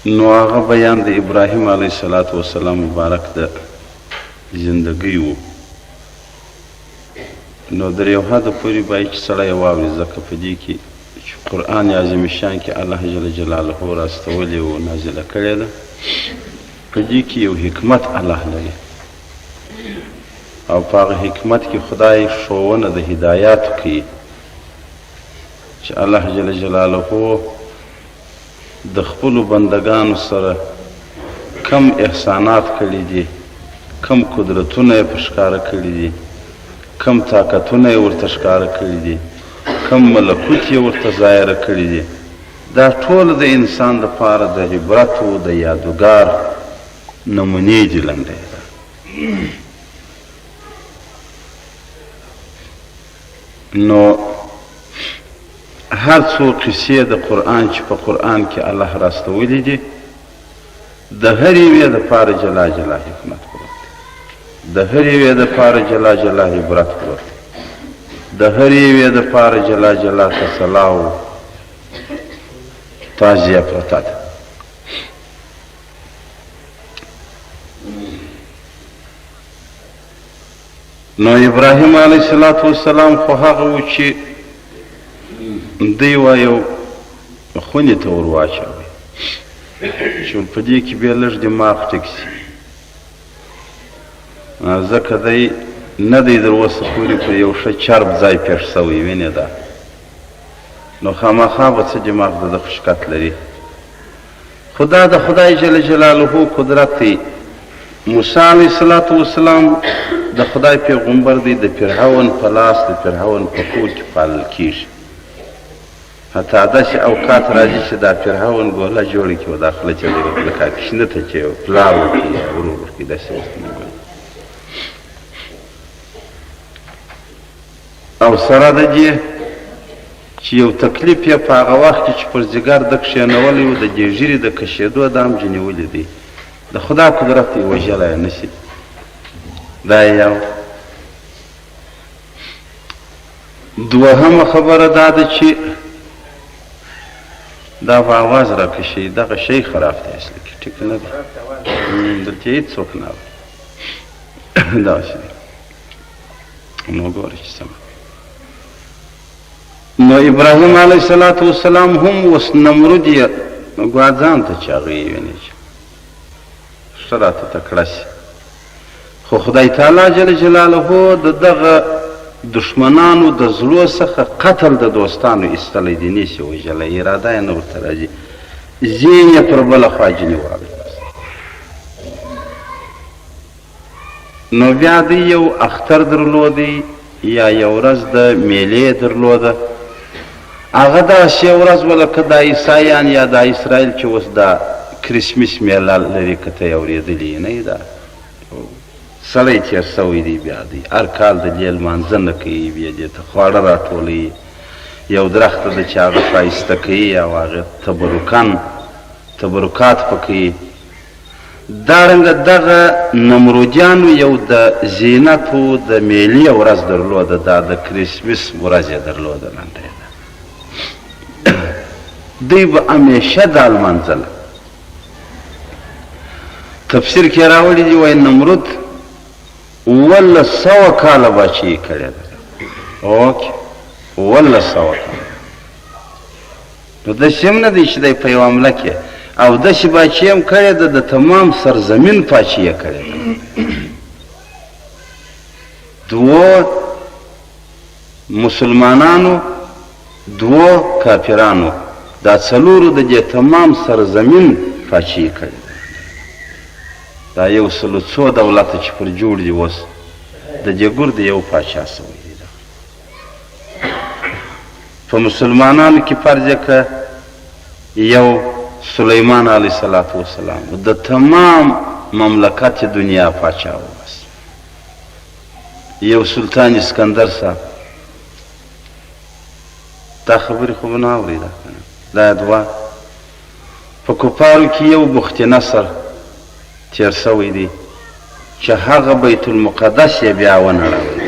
نو هغه بیان د ابراهیم علیه السلام مبارک د زندګۍ و. نو در یو حده پورې باید چې سړی واوري، ځکه په دې کې چې قرآن عظیم شان کې الله جل جلاله راستولی و نازله کړې ده، په دې کې یو حکمت الله لري، او په هغه حکمت کې خدای ښوونه د هدایاتو کوي چې الله جل جلاله د خپلو بندګانو سره کم احسانات کړي دي، کم قدرتونه یې په ښکاره کړي دي، کم طاقتونه یې ورته ښکاره کړي دي، کم ملکوت یې ورته ظاهره کړي دي. دا ټول د انسان دپاره د عبرت و د یادګار نمونې دي لنډۍ ده. نو هر څو قصې د قرآن چې په قرآن کې الله راستولی دي، د هر یوې دپاره جلا جلا حکمت پروت دی، د هر یوې دپاره جلا جلا عبرت پروت دی، د هر یوې دپاره جلا جلا تسلا او تعزیه پرته ده. نو ابراهیم علیه السلام خو هغه و چې دی وایو خونې ته ور واچوئ چې په دې کې بیا لږ دماغ ټیک شي، ځکه دی نه دی در اوسه پورې په یو ښه چرب ځای پېښ سوی، وینې ده، نو خامخا به څه دماغ د ده خشکت لري. خو دا د خدای جل جلاله قدرت دی. موسی علیه السلام د خدای پیغمبر دی، د فرعون په لاس د فرعون په کور کې پالل کېږي. حتی داسې اوقات راځي چې دا فرعون ګوله جوړه کړي، دا خوله چې لکه کشنه ته چې پلار ورکړي یا ورور ورکړي، داسې ورته نه ګوري. او سره د دې چې یو تکلیف یې په هغه وخت کې چې پر ځیګر ده کښېنولی و، د دې ږیرې د کشېدو دا هم جنیولی دی، د خدا قدرت یې وژلی نه شي. دا یو. دوهمه خبره دا ده چې دا په آواز راکشي، دغه شی خراب دی، اصلي کې ټیک نه دی، دلته هېڅوک نه اوري. داسې دی. نو ګوره چې څه. نو ابراهیم علیه السلام هم اوس نمرود یې ګواه ځان ته چې هغه یې ویني چې ښه راته تکړه شي، خو خدای تعالی جل جلاله د دغه دشمنانو د زړو څخه قتل د دوستانو ایستلی دی، نه شي وژلی، اراده یې نه ورته راځي، ذهن یې پر بله خوا جنې واړوي. نو بیا دی یو اختر درلودی یا یو ورځ د میلې درلوده، هغه داسې یو ورځ وه لکه دا عیسایان یا دا اسرائیل چې اوس دا کرسمس میله لري، که ته یې اورېدلي نه یې، دا سړی تېر سوی دی، بیا دی هر کال د دې لمانځنه کوي، بیا دې ته خواړه راټولوي، یو درخته ده چې هغه ښایسته کوي او هغې تبرکات پکوي. دارنګه دغه نمرودیانو یو د زینتو د میلې ورځ درلوده، دا د کرسمس ورځ یې درلوده لنډۍ ده. دوی به همیشه دا لمانځله. تفسیر کې راوړي دي وایي نمرود 1100 کاله بچي کړې ده. اوکې 1100 کاله. نو داسې هم نه دی چې دی په یوه حمله کې، او داسې باچي هم کړې ده، د تمام سرزمین پاچي یې کړې ده. دوو مسلمانانو، دوو کافرانو، دا څلورو د دې تمام سرزمین پاچي یې کړې ده. دا 100 دولته چې پر جوړ دي اوس، د دې ګور د یو پاچا سوی دی. په مسلمانانو کې فرض یې که یو سلیمان علیه السلام د تمام مملکت دنیا پاچا و، بس یو سلطان اسکندر صاحب. دا خبرې خو به نه اوري، دا دوه. په کفارو کې یو بخت نصر تیر سوی دی چې هغه بیت المقدس یې بیا ونړوي.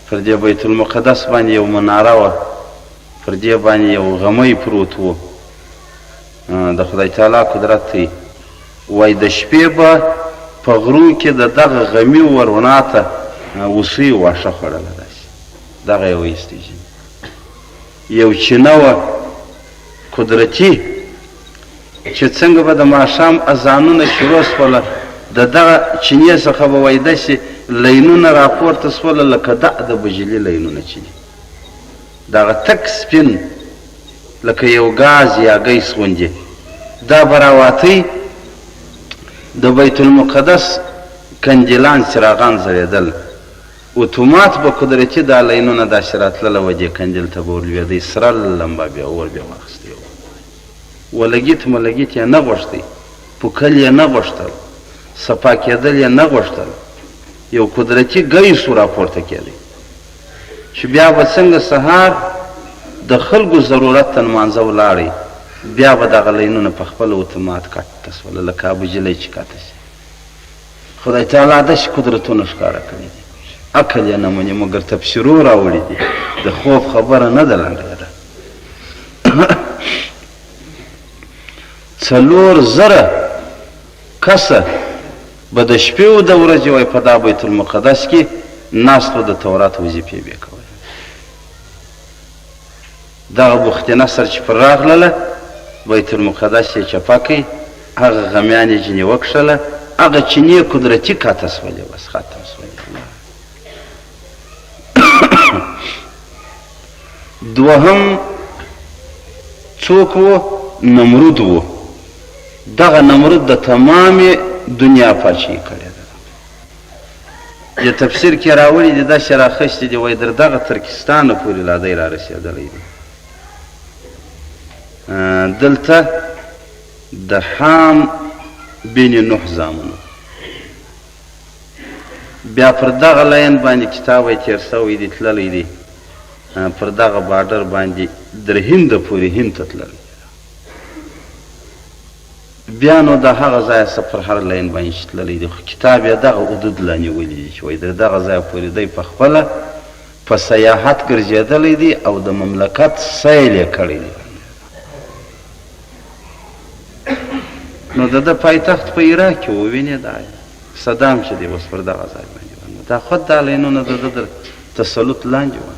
پر دې بیت المقدس باندې یو مناره وه، پر دې باندې یو غمی پروت و، د خدای تعالی قدرت دی وایي د شپې به په غرو کې د دغه غمي ورونه ته اوسۍ واښه خوړله داسې دغه یې وایستې یو چینه وه قدرتي چې څنګه به د ماښام اذانونه شروع سوله د دغه چینې څخه به وایي داسې لینونه راپورته سوله لکه د بجلي لینونه چې دي دغه تک سپین لکه یو ګاز یا ګیس غوندې دا به راواتئ د بیت المقدس کندیلان څراغان ځلېدل اتومات به قدرتي دا لینونه داسې راتلله و دې کندیل ته به ورلوېدی سره لمبه بیا اور بیا واخیستی ولګیت ملګیت یې نه غوښتی پوکل یې نه غوښتل صفا کېدل یې نه غوښتل یو قدرتي ګیسو راپورته کېدی چې بیا به څنګه سهار د خلکو ضرورت ته لمانځه ولاړئ بیا به دغه لینونه په خپله اتومات کټه سوله لکه ابوجلی چې کټه شي خدای تعالی داسې قدرتونه ښکاره کړي دي عقل یې نه مني مګر تفسیرو راوړي دي د خوب خبره نه ده لنډه ده 4,000 کسه به د شپې و د ورځې وایي په دا بیت المقدس کې ناست و د تورات وظیفې به یې کولې دغه بخت نصر چې پر راغلله بیت المقدس یې چپه کړئ هغه غمیان یې جنې وکښله هغه چینې قدرتي کاته سولې بس ختم سولې دوهم څوک و نمرود و دغه نمرود د تمامې دنیا پاچاهي کړې ده د تفسیر کې راوړي دي داسې راخیستې دي وایي در دغه ترکستانه پورې لا دی را رسېدلی دی دلته د حام بن نوح زامنو بیا پر دغه لاین باندې کتاب یې تېر سوی دی تللی دی پر دغه باډر باندې در هند پورې هند ته تللی بیا نو د هغه ځایه څه پر هر لاین باندې چې تللی دی خو کتاب یې دغه حدود لا نیولی دی چې وایي د دغه ځایه پورې دی په خپله په سیاحت ګرځېدلی دی او د مملکت سیل یې کړی دی نو د ده پایتخت په عراق کې ووینې دا صدام چې دی اوس پر دغه ځای باندې دا خود دا لینونه د ده د تسلط لاندې وه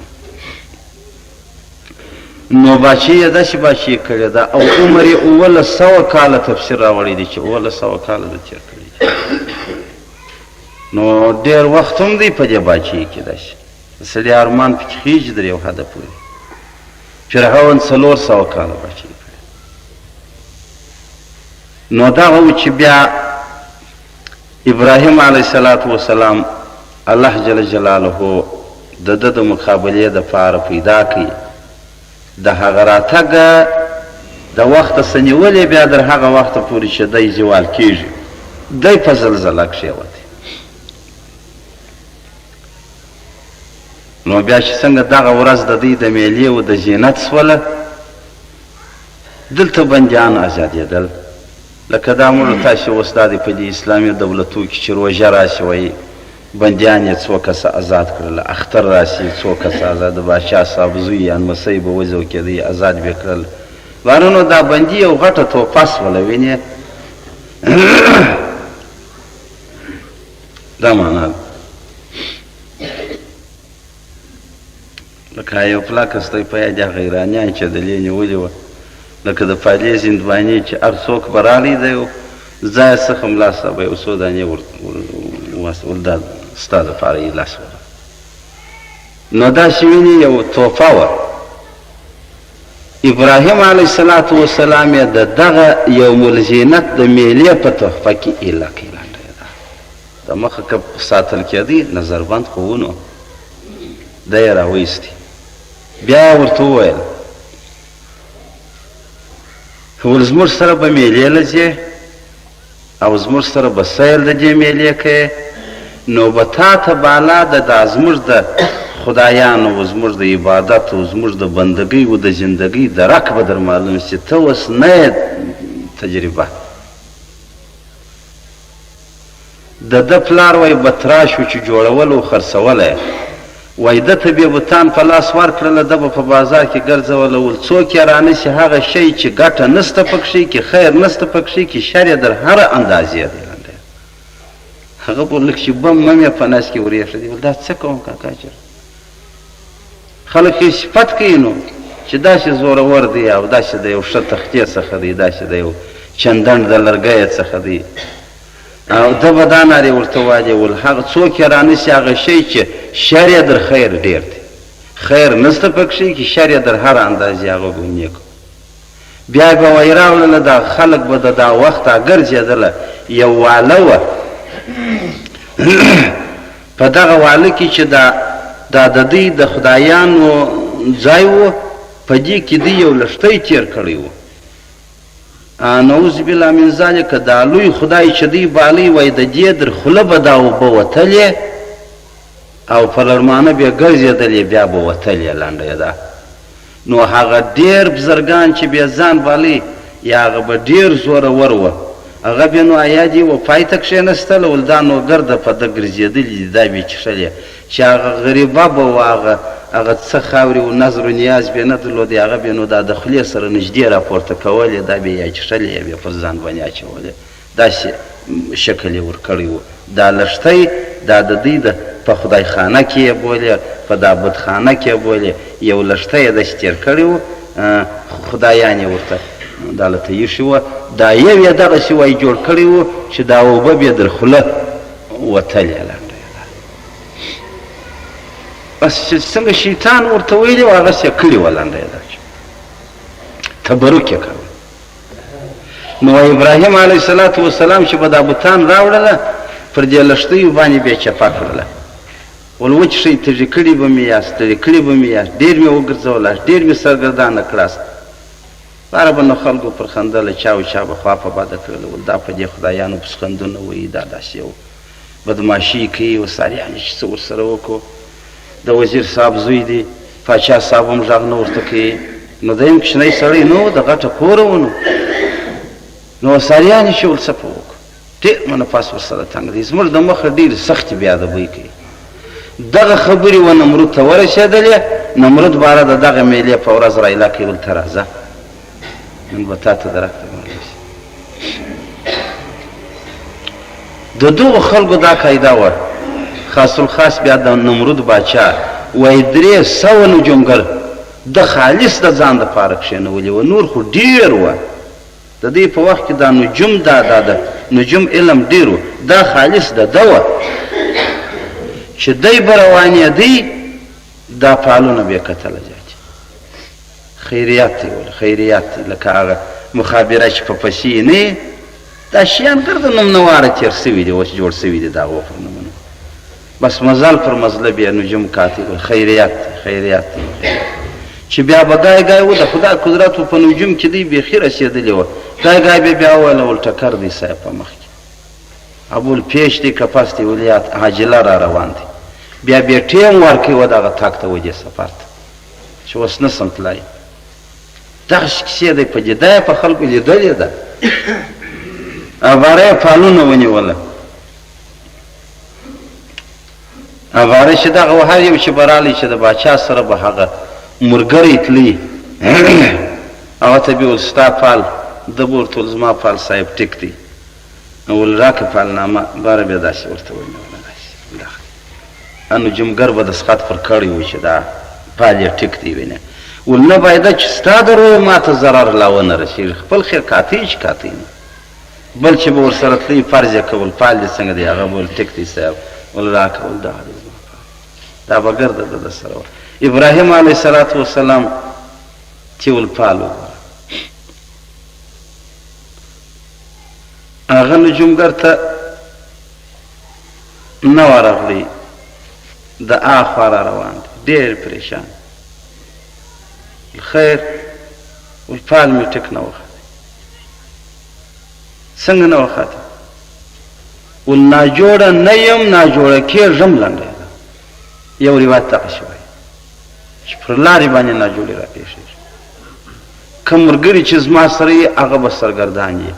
نو باچې یې داسې باچې کړې ده او عمر یې 1100 کاله تفسیر راوړی دی چې 1100 کاله د تېر کړي دي نو ډېر وخت هم دی په دې باچې کې داسې د سړي ارمان پکې خیږي در یو حده پورې فرعون 400 کاله باچې نو دغه و چې بیا ابراهیم علیه السلام الله جل جلاله د ده د مقابلې دپاره پیدا کړي د هغه راتګه د وخته څه نیولې بیا در هغه وخته پورې چې دی زوال کېږي دی په زلزله کښېوتی نو بیا چې څنګه دغه ورځ د دوی د میلې و د زینت سوله دلته بندیان ازادېدل لکه دا موږ تاسې اوس دا دی په دې اسلامي دولتو کې چې روژه راشي وایي بندیان یې 2 کسه آزاد کړل اختر راشي 2 کسه آزاد د باچا صاحب زوی یا نمسی به وځو کېدی آزاد به کړل بارونو دا بندي یو غټه توپه سوله وینې دا معنا لکه یو پلاک ستای په یاد غیرانیان چې د لې نیولې وه لکه د فاجعې زندباني چې هر څوک به رالی دی ځای څخه ملا صاحب یو څو دانې ولدا ستا دپاره یې لاس وره نو داسې ویني یو توفه وه ابراهیم علیه السلام یې د دغه یوم الزینت د میلې په تحفه کې ایله کړې لنډه یې ده د مخه که ساتل کېدی نظربند خو ونو ده یې راویستې بیا یې ورته وویل ول زموږ سره به میلې له ځې او زموږ سره به سیل د دې میلې کوې نو به تا ته بالا دا زموږ د خدایانو و زموږ د عبادت و زموږ د بندګۍ و د زندګۍ درک به در معلوم شي ته اوس نه یې تجربه د ده پلار وایي به تراش و چې جوړول و خرڅولی وایي ده ته بې بوتان په لاس ورکړله ده به په بازار کې ګرځوله ول څوک یې رانیسي هغه شی چې ګټه نسته پکښې کې خیر نسته پکښې کې شر یې در هره اندازې دی لنډی هغه به لږ چې بم مم یې په نس کې ورېښدي ول دا څه کوم کاکا چېرته خلک یې صفت کوي نو چې داسې زورور دی او داسې د یو ښه تختې څخه دی داسې د یو چندڼ د لرګیه څخه دی او ده به دا نارې ورته وایي ول هغه څوک یې رانیسي هغه شی چې شر یې در خیر ډېر دی خیر نسته پکښې کې شر یې در هره اندازې هغه به نیکو بیا به وایي راوړله دا خلک به د دا وخته ګرځېدله یو واله وه په دغه واله کې چې دا د دوی د خدایانو ځای و په دې کې دوی یو لښتی تېر کړی و نعوذ بالله من ذلک دا لوی خدای چې دوی بالی وایي د دې در خوله به دا اوبه وتلې او په لړمانه بیا ګرځېدلې بیا به وتلې لنډه ده نو هغه ډېر بزرګان چې بیا ځان بالی یا هغه به ډېر زورور وه هغه بیا نو ایادې و پای ته کښېنستله ول دا نو ګرده په ده ګرځېدلي دي دا بې چښلې چې هغه غریبه به و هغه څه خاورې و نظر و نیاز بې نه درلودې هغه بیا نو دا د خولې سره نږدې راپورته کولې دا بیا یا چښلې یا بیا پر ځان باندې اچولې داسې شکل یې ورکړی و دا لښتی دا د دوی د په خدای خانه کې یې بولې په دا بتخانه کې یې بولې یو لښتی یې داسې تېر کړی و خدایان یې ورته دا لته ایښې وه دا یو یې دغسې وایي جوړ کړی و چې دا اوبه بیا در خوله وتلې لنډه بس چې څنګه شیطان ورته ویلي و هغسې یې کړي وه لنډه یې دا تبرک یې کوه نو ابراهیم علیه الصلاة والسلام چې به دا بوتان راوړله پر دې لښتیو باندې بیا چپه کړله ول وچښئ تږي کړي به مې یاست ستړي کړي به مې یاست ډېر مې وګرځولاست ډېر مې سرګردانه کړاست باره به نو خلکو پر خندله چا و چا به خوا په بده کړله ول دا په دې خدایانو پس خندونه وایي دا داسې یو بدماشي کوي و ساریانې چې څه ورسره وکړو د وزیر صاحب زوی دی پاچا صاحب هم غږ نه ورته کوي نو دی هم کوچنی سړی نه و د غټه کوره و نو ساریانې چې ول څه په وکړو ډېر منفس ورسره تنګ دی زموږ د مخه ډېرې سختې بېادبۍ کوي دغه خبرې و نمرود ته ورسېدلې نمرود باره د دغه میلې په ورځ رایله کوي ول ته راځه نن به تا ته درکته معلوم شي د دغو خلکو دا قاعده وه خاص الخاص بیا د نمرود باچا وایي 300 نجومګر د خالص د ځان دپاره کښېنولي وه نور خو ډېر وه د دې په وخت کې دا نجوم د نجوم علم ډېر و دا خالص د ده وه چې دی به روانېدی دا پالونه به یې کتله جاجي خیریات دی ول خیریات دی لکه هغه مخابره چې په پسې یې نه دا شیان ګرده نومنواره تېر سوي دي اوس جوړ سوي دي د هغو پر نومونه بس مزل پر مزله بیا نجوم کاتي ول خیریات دی خیریات دی چې بیا به ګای ګای و د خدای قدرت په نجوم کې دی بیخي رسېدلې وه ګای ګای به بیا وویله ول ټکر دی صاحب په مخ کې ابول پیش دی کپس دی ولیات عاجله را روان دی بیا بیا ټیم ورکوي و دغه تګ ته وجې سفر ته چې اوس نسم تلای دغسې کیسې دی په جدا په خلکو لیدلې ده اواره یې پالونه ونیوله اواره چې دغه هر یو چې به رالی چې د باچا سره به هغه مرګری تلی هغه ته به ویل ستا پال ده به ورته ویل زما پال صاحب ټیک دی ول راکه پالنامه باره بیا داسې ورته ونیوله نجومګر به دستخط پر کړی و چې دا پال یې ټیک دی وینه ول نه باید چې ستا د روی ما ته ضرر لا ونه رسېږي خپل خیر کاتی چې کاتی نه بل چې به ورسره تلي فرض یې کول پال دې څنګه دی هغه به ویل ټیک دی صاحب ول راکه ول دغه دی زما پال دا به ګرده د ده سره وه ابراهیم علیه الصلاة والسلام چې ول پال وګوره هغه نجومګر ته نه ورغلی د آخوا را روان دی ډېر پریشان خیر ول پال مې ټیک نه وختی څنګه نه وختی ول ناجوړه نه یم ناجوړه کېږم لنډه ده یو روایت دغسې وایي چې پر لارې باندې ناجوړې را پېښېږي که ملګري چې زما سره یې هغه به سرګردان یې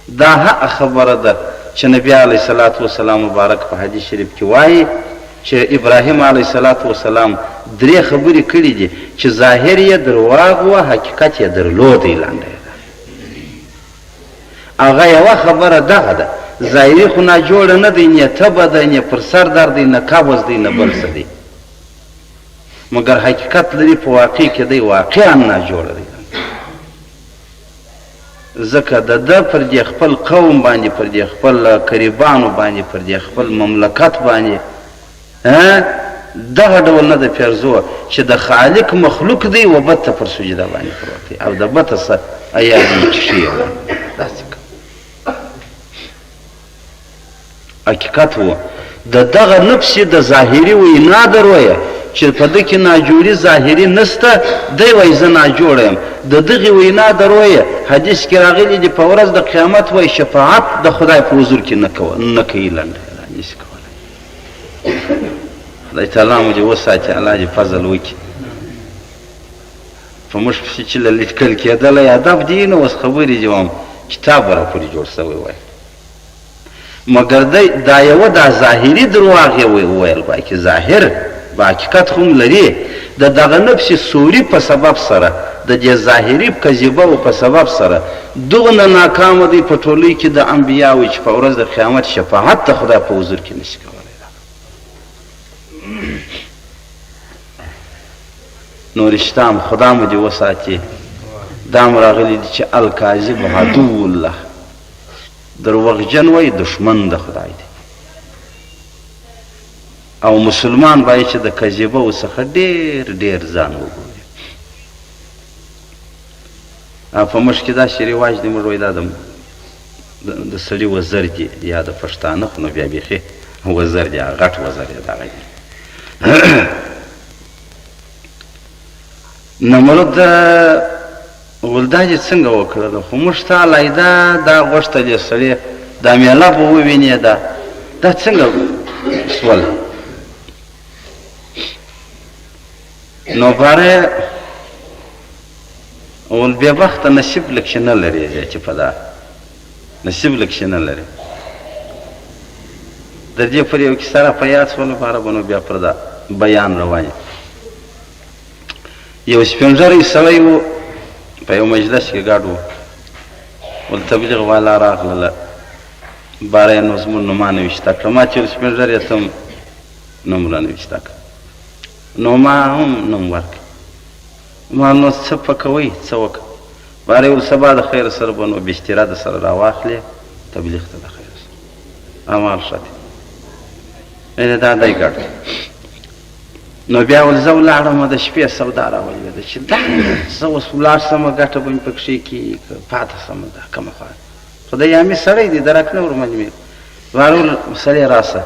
دا حق خبره ده چې نبی علیه صلات وسلام مبارک په حدیث شریف کې وایي چې ابراهیم علیه السلام 3 خبرې کړي دي چې ظاهر یې درواغ و حقیقت یې درلودی لاندې هغه یوه خبره دغه ده ظاهري خو ناجوړه نه دی نه تبه ده نه پر سر درد دی نه قبض دی نه بل څه دی مګر حقیقت لري په واقع کې دی واقعا ناجوړه دی ځکه د ده پر دې خپل قوم باندې پر دې خپل قریبانو باندې پر دې خپل مملکت باندې دغه ډول نه د پیرزو چې د خالق مخلوق دی و بت ته پر سجده باندې پروت دی او د بت څه ایات شي داسې حقیقت و د دغه نفس د ظاهري وینا درویه چې په ده کې ناجوړي ظاهري نسته دی وایي زه ناجوړه یم د دغې وینا درویه حدیث کې راغلی دي په ورځ د قیامت وایي شفاعت د خدای په حضور کې نه کوي لنډه نشي کولی خدای تعالی مو دې وساتي الله دې فضل وکړي په موږ پسې چې له لیکل کېدلی ادب دی نو اوس خبرې دي وایم کتاب به راپورې جوړ سوی وای مګر دا یوه دا ظاهري درواغ یې وویل باقي ظاهر با حقیقت خو هم لري د دغه نفس سوري په سبب سره د دې ظاهري کذبه په سبب سره دغه ناکامه دی په ټولۍ کې د انبیاوو چې په ورځ د قیامت شفاعت د خدای په حضور کې نشي کولی نو رشته هم خدا مو دې وساتي دا هم راغلی دي چې الکاذب عدو الله دروغجن وایي دشمن د خدای دی او مسلمان باید چې د کذبو څخه ډېر ډېر ځان وګوري په موږ کې داسې رواج دی موږ وایي دا د سړي وزر دي یا د پښتانه خو نو بیا بیخي وزر دي غټ وزر یې دغه دی نمرود ولدا دې څنګه وکړله خو موږ ته علیده دا غوښتلې سړی دا میله به ووینې دا څنګه سول نو باره ول بیا بخته نصیب لږ چې نه لري چې په دا نصیب لږ چې نه لري د دې پر یو کیسه را په یاد شوله باره به نو بیا پر دا بیان روان یو سپین ږیری سړی و په یو مجلس کې ګډ و ول تبلیغ والا راغلله باره یې نو زموږ نوما نوشته کړه ما چې سپین ږیری ته هم نوم رانوشته کړه نو ما هم نوم ورکړ ما نو څه پکوئ څه وکړه باره یې سبا د خیر سره به نو بشتیره د سره راواخلې تبلیغ ته د خیر سره امال ښه دی یعنې دا دی ګډ نو بیا ول زه ولاړم د شپې سودا راولوېده چې دا زه اوس ولاړ سمه ګټه به مې پکښې کېږي که پاته سمه دا کومه خوا خو د یامي سړی دی درک نه ورمنې وارول سړی راسه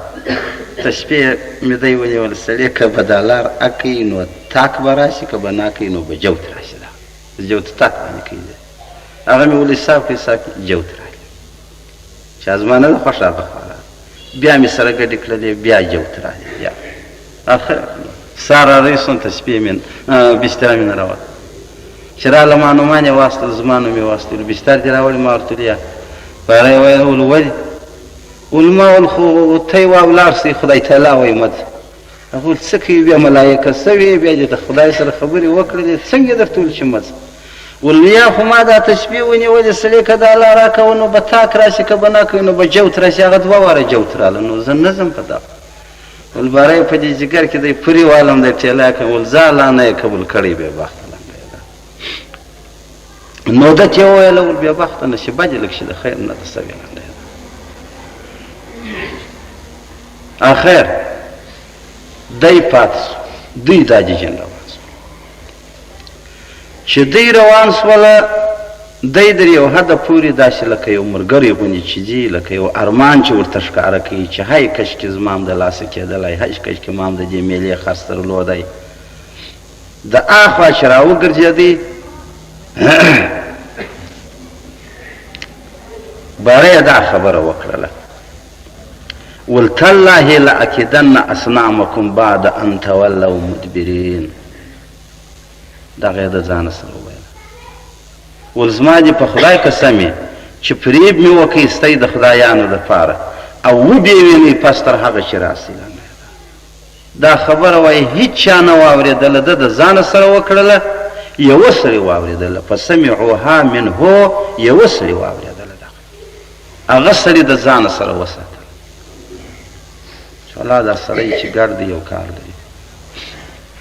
ته شپې مې دی ونیول سړی که به دا لار اکوي نو تاک به راشي که به نه کوي نو به جوت راشي دا جوت تاک باندې کوي هغه مې ول حساب کړي حساب جوت راشي چې ازمانه ده خوښه ده بیا مې سره ګډې کړلې بیا جوت راشي بیا اخر سارا رئیسون ته شپې مې بستره مې نه راوړه چې راله ما نومان یې واستل زما نوم یې واستلو بستر دې راوړي ما ورته ویل یا باره یې ویل ولې ول ما ول خو ته یې ولاړ سئ خدای تعالی وایي مه ځه هغه ویل څه کوي بیا ملایکه سوې بیا دې د خدای سره خبرې وکړلې څنګه یې درته ویل چې مه ځه ول یا خو ما دا تشبیه ونیولې سړی که دا الله راکوه نو به تاک راشي که به نه کوي نو به جوت راشي هغه 2 واره جوت راله نو زه نه ځم په دغه ول باره په دې جګر کې دی پورې والم دی ټیلا که ول زه الله نه یې قبول کړی بیا بخته لنګه نو ده چې وویله ول بیا بخته نه شي بد لږ شي د خیر نه ده سوې لنډه اخر دی پاتې سو دوی دا ججن روان سول چې دوی روان سوله دی در یو حده پورې داسې لکه یو ملګری غوندې چې ځي لکه یو ارمان چې ورته ښکاره کوي چې هی کشکې زما هم د لاسه کېدلی هی کشکې ما هم د دې میلې خرڅ درلودی د اخوا چې راوګرځېدی باره یې دا خبره وکړله ول تالله لاکیدن اصنامکم بعد ان تولوا مدبرین دغه یې د ځانه سره وویل ول زما دې په خدای قسم یې چې فریب مې وکړئ ستی د خدایانو دپاره او وبې وینئ پس تر هغه چې راسئ دا خبره وایي هیڅ چا نه واورېدله، ده د ځانه سره وکړله، یوه سړي واورېدله، فسمعوها منهو، یوه سړي واورېدله، هغه سړي د ځانه سره وساتله چې الله دا سړی چې ګډ دی یو کار لري.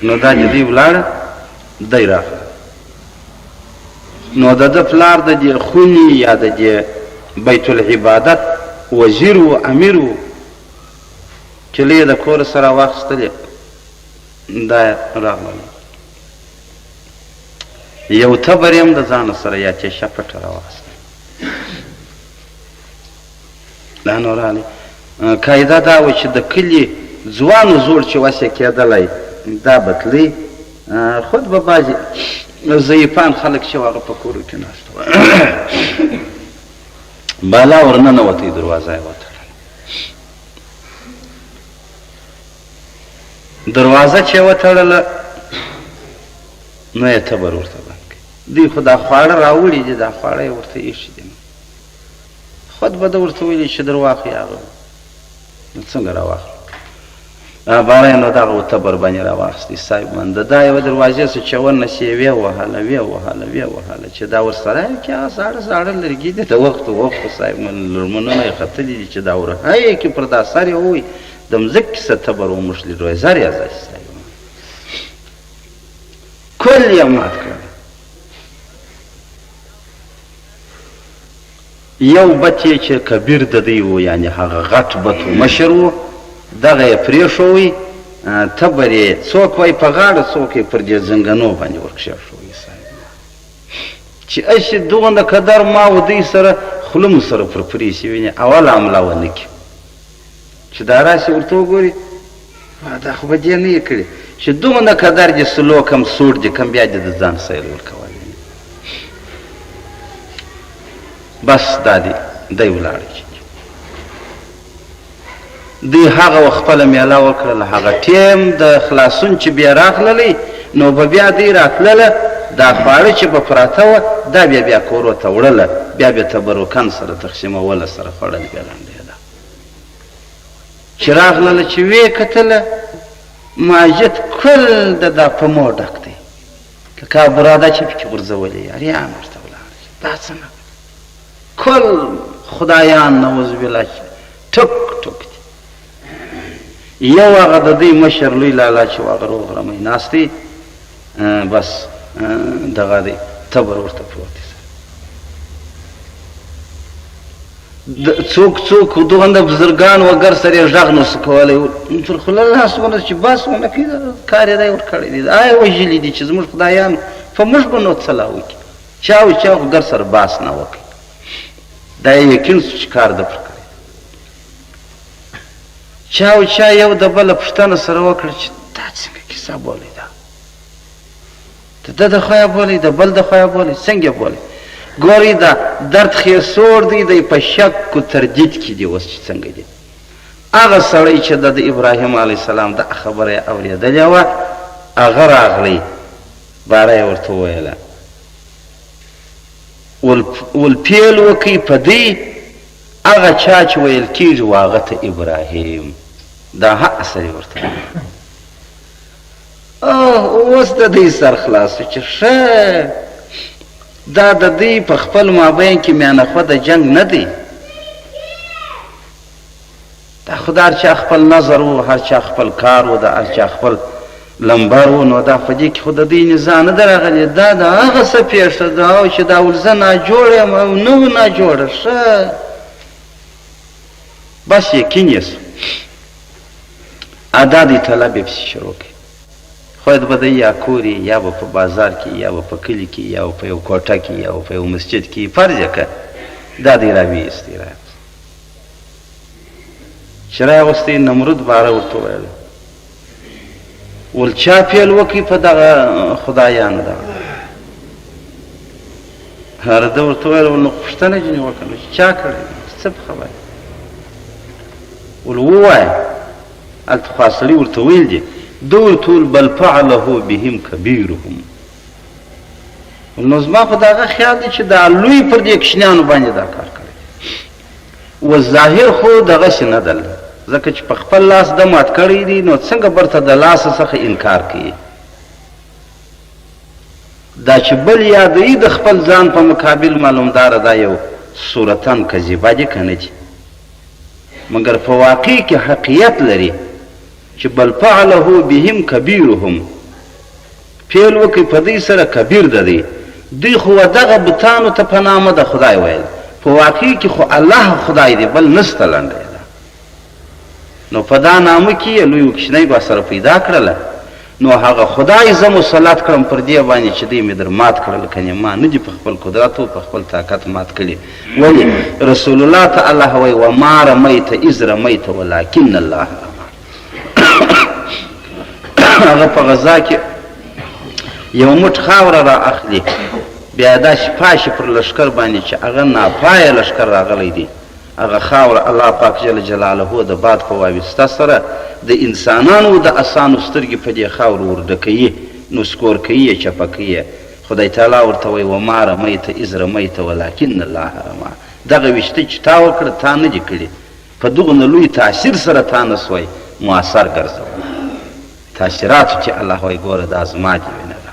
نو دا چې دوی ولاړه دی راغله، نو د ده پلار د دې خونې یا د دې بیت العبادت وزیر و امیر و، کیلې د کور سره واخیستلې، دا راغله یو تبر یم د ځانه سره یا چې شپټه راواخیسته. دا نو راغلی قاعده دا وه چې د کلي ځوان و زوړ چې وسې کېدلی دا بتلی، خود به بعضې ضعیفان خلک چې هغه په کورو کې ناست وه بالا ورننوتی، دروازه یې وتړله. دروازه چې یې وتړله نو یې تبر ورته بند کړي. دوی خو دا خواړه راوړي دي، دا خواړه یې ورته ایښي دي، خود به ده ورته ویلي چې در واخلي هغه، نو څنګه راواخلو؟ باره نو دغه تبر باندې راواخیستې صاحب من د دا یوه دروازې څه چون نسې ویې وهله ویې وهله ویې وهله چې دا ورسره یې چې هغه زاړه زاړه لرګي دي د وختو وختو صاحب من لړمنونه یې ختلي دي چې دا ورهایې کې پر دا سر یې ووایي د مځکې څه تبر وموښلي روی زر یې ځاسي صاحب کل یې مات کړل. یو بت یې چې کبیر د دوی و، یعنې هغه غټ بت و مشر و، دغه یې پرېښوی، تبر یې څوک وایي په غاړه، څوک یې پر دې زنګنو باندې ورکښېښوی صاحب چې هسې دومره قدر ما و دوی سره خوله مو سره پر پرې شي وینې اول حمله ونه کړي چې دا راسې ورته وګوري دا خو به دې نه یې کړي چې دومره قدر دې سلوک هم سوړ دي کم بیا دې د ځان سیل ورکولی. بس دا دی ولاړی دوی هغه وخت خپله میله وکړله. هغه ټیم د خلاصون چې بیا راغللی نو به بیا دوی راتلله، دا خواړه چې به پراته وه دا بیا کورو ته وړله، بیا تبرکن سره تقسیموله، سره خوړل بیا لنډېده. چې راغلله چې ویې کتله ماجد کل د دا په مور ډک دی، لکه براده چې پکې غورځولې یاریان ورته ولاړ دا څنګه کل خدایان نعوذ بالله ټک ټک دي. یو هغه د دوی مشر لوی لالا چې هغه روغ رمۍ ناست دی، بس دغه دی تبر ورته پروت دی. څوک دومره بزرګان وګر سره یې غږ نسو کولی، تر خوله لاس ونه چې بس ونه کړي کار یې دی ورکړی دی، دا یې وژلي دي چې زموږ خدایانو په موږ به نو څه لا وکړي، چا و چا خو ګر سره باس نه وکړي، دا یې یقین سو چې کار ده پر کړی. چا و چا یو د بله پوښتنه سره وکړه چې دا څنګه کیسه بولئ، دا د ده د خویه بولئ، د بل د خویه بولئ، څنګه بولئ؟ ګورئ دا درد خیسور دی، دی په شک و تردید کې دی اوس چې څنګه دی. هغه سړی چې د ابراهیم علیه السلام دا خبره یې اورېدلې وه هغه راغلی، باره یې ورته وویله ول پیل وکئ په دی هغه چا چې ویل کېږي و هغه ته ابراهیم، دا ها اثر یې ورته اوس د دوی سر خلاص و چې ښه دا د دوی په خپل مابین کې میانه خو د جنگ نه دی، دا خو د هر چا خپل نظر و، هر چا خپل کار و، د هر چا خپل لمبر و، نو دا په دې کې خو د دوی نزاع نه ده راغلې، دا د هغه څه پېښه ده چې دا ول زه ناجوړه یم او نه و ناجوړه. ښه بس یقین یې سو ادا دی طلب یې پسې شروع کړي، خود به دی یا کوري یا به په بازار کې یا به په کلي کې یا به په یو کوټه کې یا به په یو مسجد کې فرض یې کړه دا دی راویستی چې راوستی نمرود باره ورته وویل ول چا پیل وکړي په دغه خدایانو دغه هر ده ورته وویل ول نو پوښتنه ځینې وکړه چې چا کړی څه په خبره ول ووایه هلته خو سړي ورته ویل دي ده ورته ویل بل فعله بهم کبیرهم نو زما خو د هغه خیال دی چې دا لوی پر دې کوچنیانو باندې دا کار کړی و ظاهر خو دغسې نه ده ځکه چې په خپل لاس د مات کړی دی نو څنګه برته د لاس څخه انکار کوي دا چې بل یادوي د خپل ځان په مقابل معلومداره دا یو صورتن کذیبه دي که نه دي مګر په واقع کې حقیقت لري چې بل فعله بهم کبیرهم فعل وکړي په دوی سره کبیر د دی دوی خو دغه بتانو ته په نامه د خدای ویل په واقع کې خو الله خدای دی بل نسته لنډی ده نو په دا نامه کې یې لوی کوچنی به سره پیدا کړله نو هغه خدای زه مسلط کړم پر دې باندې چې دوی مې در مات کړل کنې ما نه دي په خپل قدرت او په خپل طاقت مات کړي ولې رسول الله ته الله وایي وما رمیت اذ رمیت ولکن الله هغه په غذا کې یو موټ خاوره را اخلي بیا داسې پاشي پر لښکر باندې چې هغه ناپایه لښکر راغلی دی هغه خاوره الله پاک جل جلاله د باد په واسطه سره د انسانانو د اسانو سترګې په دې خاورو ورډکوي نو سکور کوي یې چپه کوي خدای تعالی ورته وایي وما رمیت اذ رمیت ولکن الله رما دغه ویشته چې تا وکړه تا نه دي کړي په دغه نه لوی تاثیر سره تا نه سوی مؤثر ګرځولی تاثیراتو چې الله وایي ګوره دا زما دي وینه ده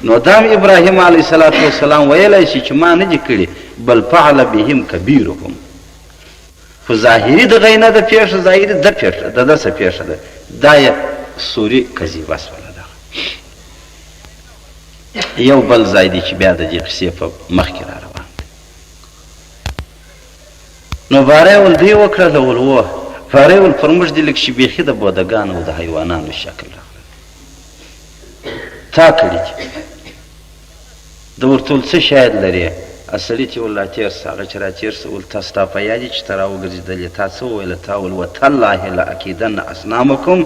نو دا ابراهیم علیه السلام ویلی شي چې ما نه دي کړي بل فعل بهم کبیرهم خو ظاهري دغه نه ده پیښه ظاهري ده پیښه ده ده څه پیښه ده دا یې سوري کذیبه سوله دغه یو بل ځای دی چې بیا د دې قصې په مخکې را روان دی نو باره ول دوی وکړله ول وه باره ول پر موږ دې لږ شي بیخي د بودګانو او د حیوانانو شکل راغلی تا کړي دي د ورته ول څه شاید لرې اصلي چې ول راتېر سه هغه چې راتېر سه ول تا ستا په یاد چې ته راوګرځېدلې تا څه وویله تا ول وتالله لاکیدن اصنامکم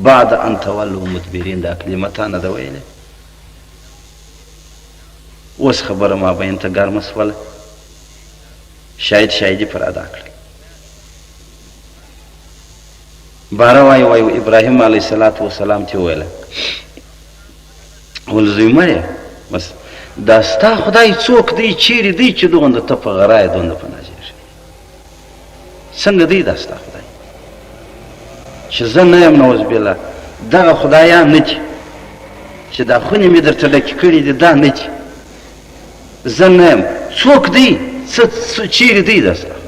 بعد ان تولوا مدبرین دا کلمه تا نه ده ویلې اوس خبره مابین ته ګرمه سوله شاهدي پر ادا کړل باره وایي ابراهیم علیه السلام ته وویله ول زوی مړیه بس دا ستا خدای څوک دی چیرې دی چې دومره ته په غرایه دومره په نازېږي څنګه دی دا ستا خدای چې زه نه یم نعوذ بالله دغه خدایان نه دي چې دا خونې مې درته ډکې کړي دي دا نه دي زه نه یم څوک دی چیرې دی دا ستا خدای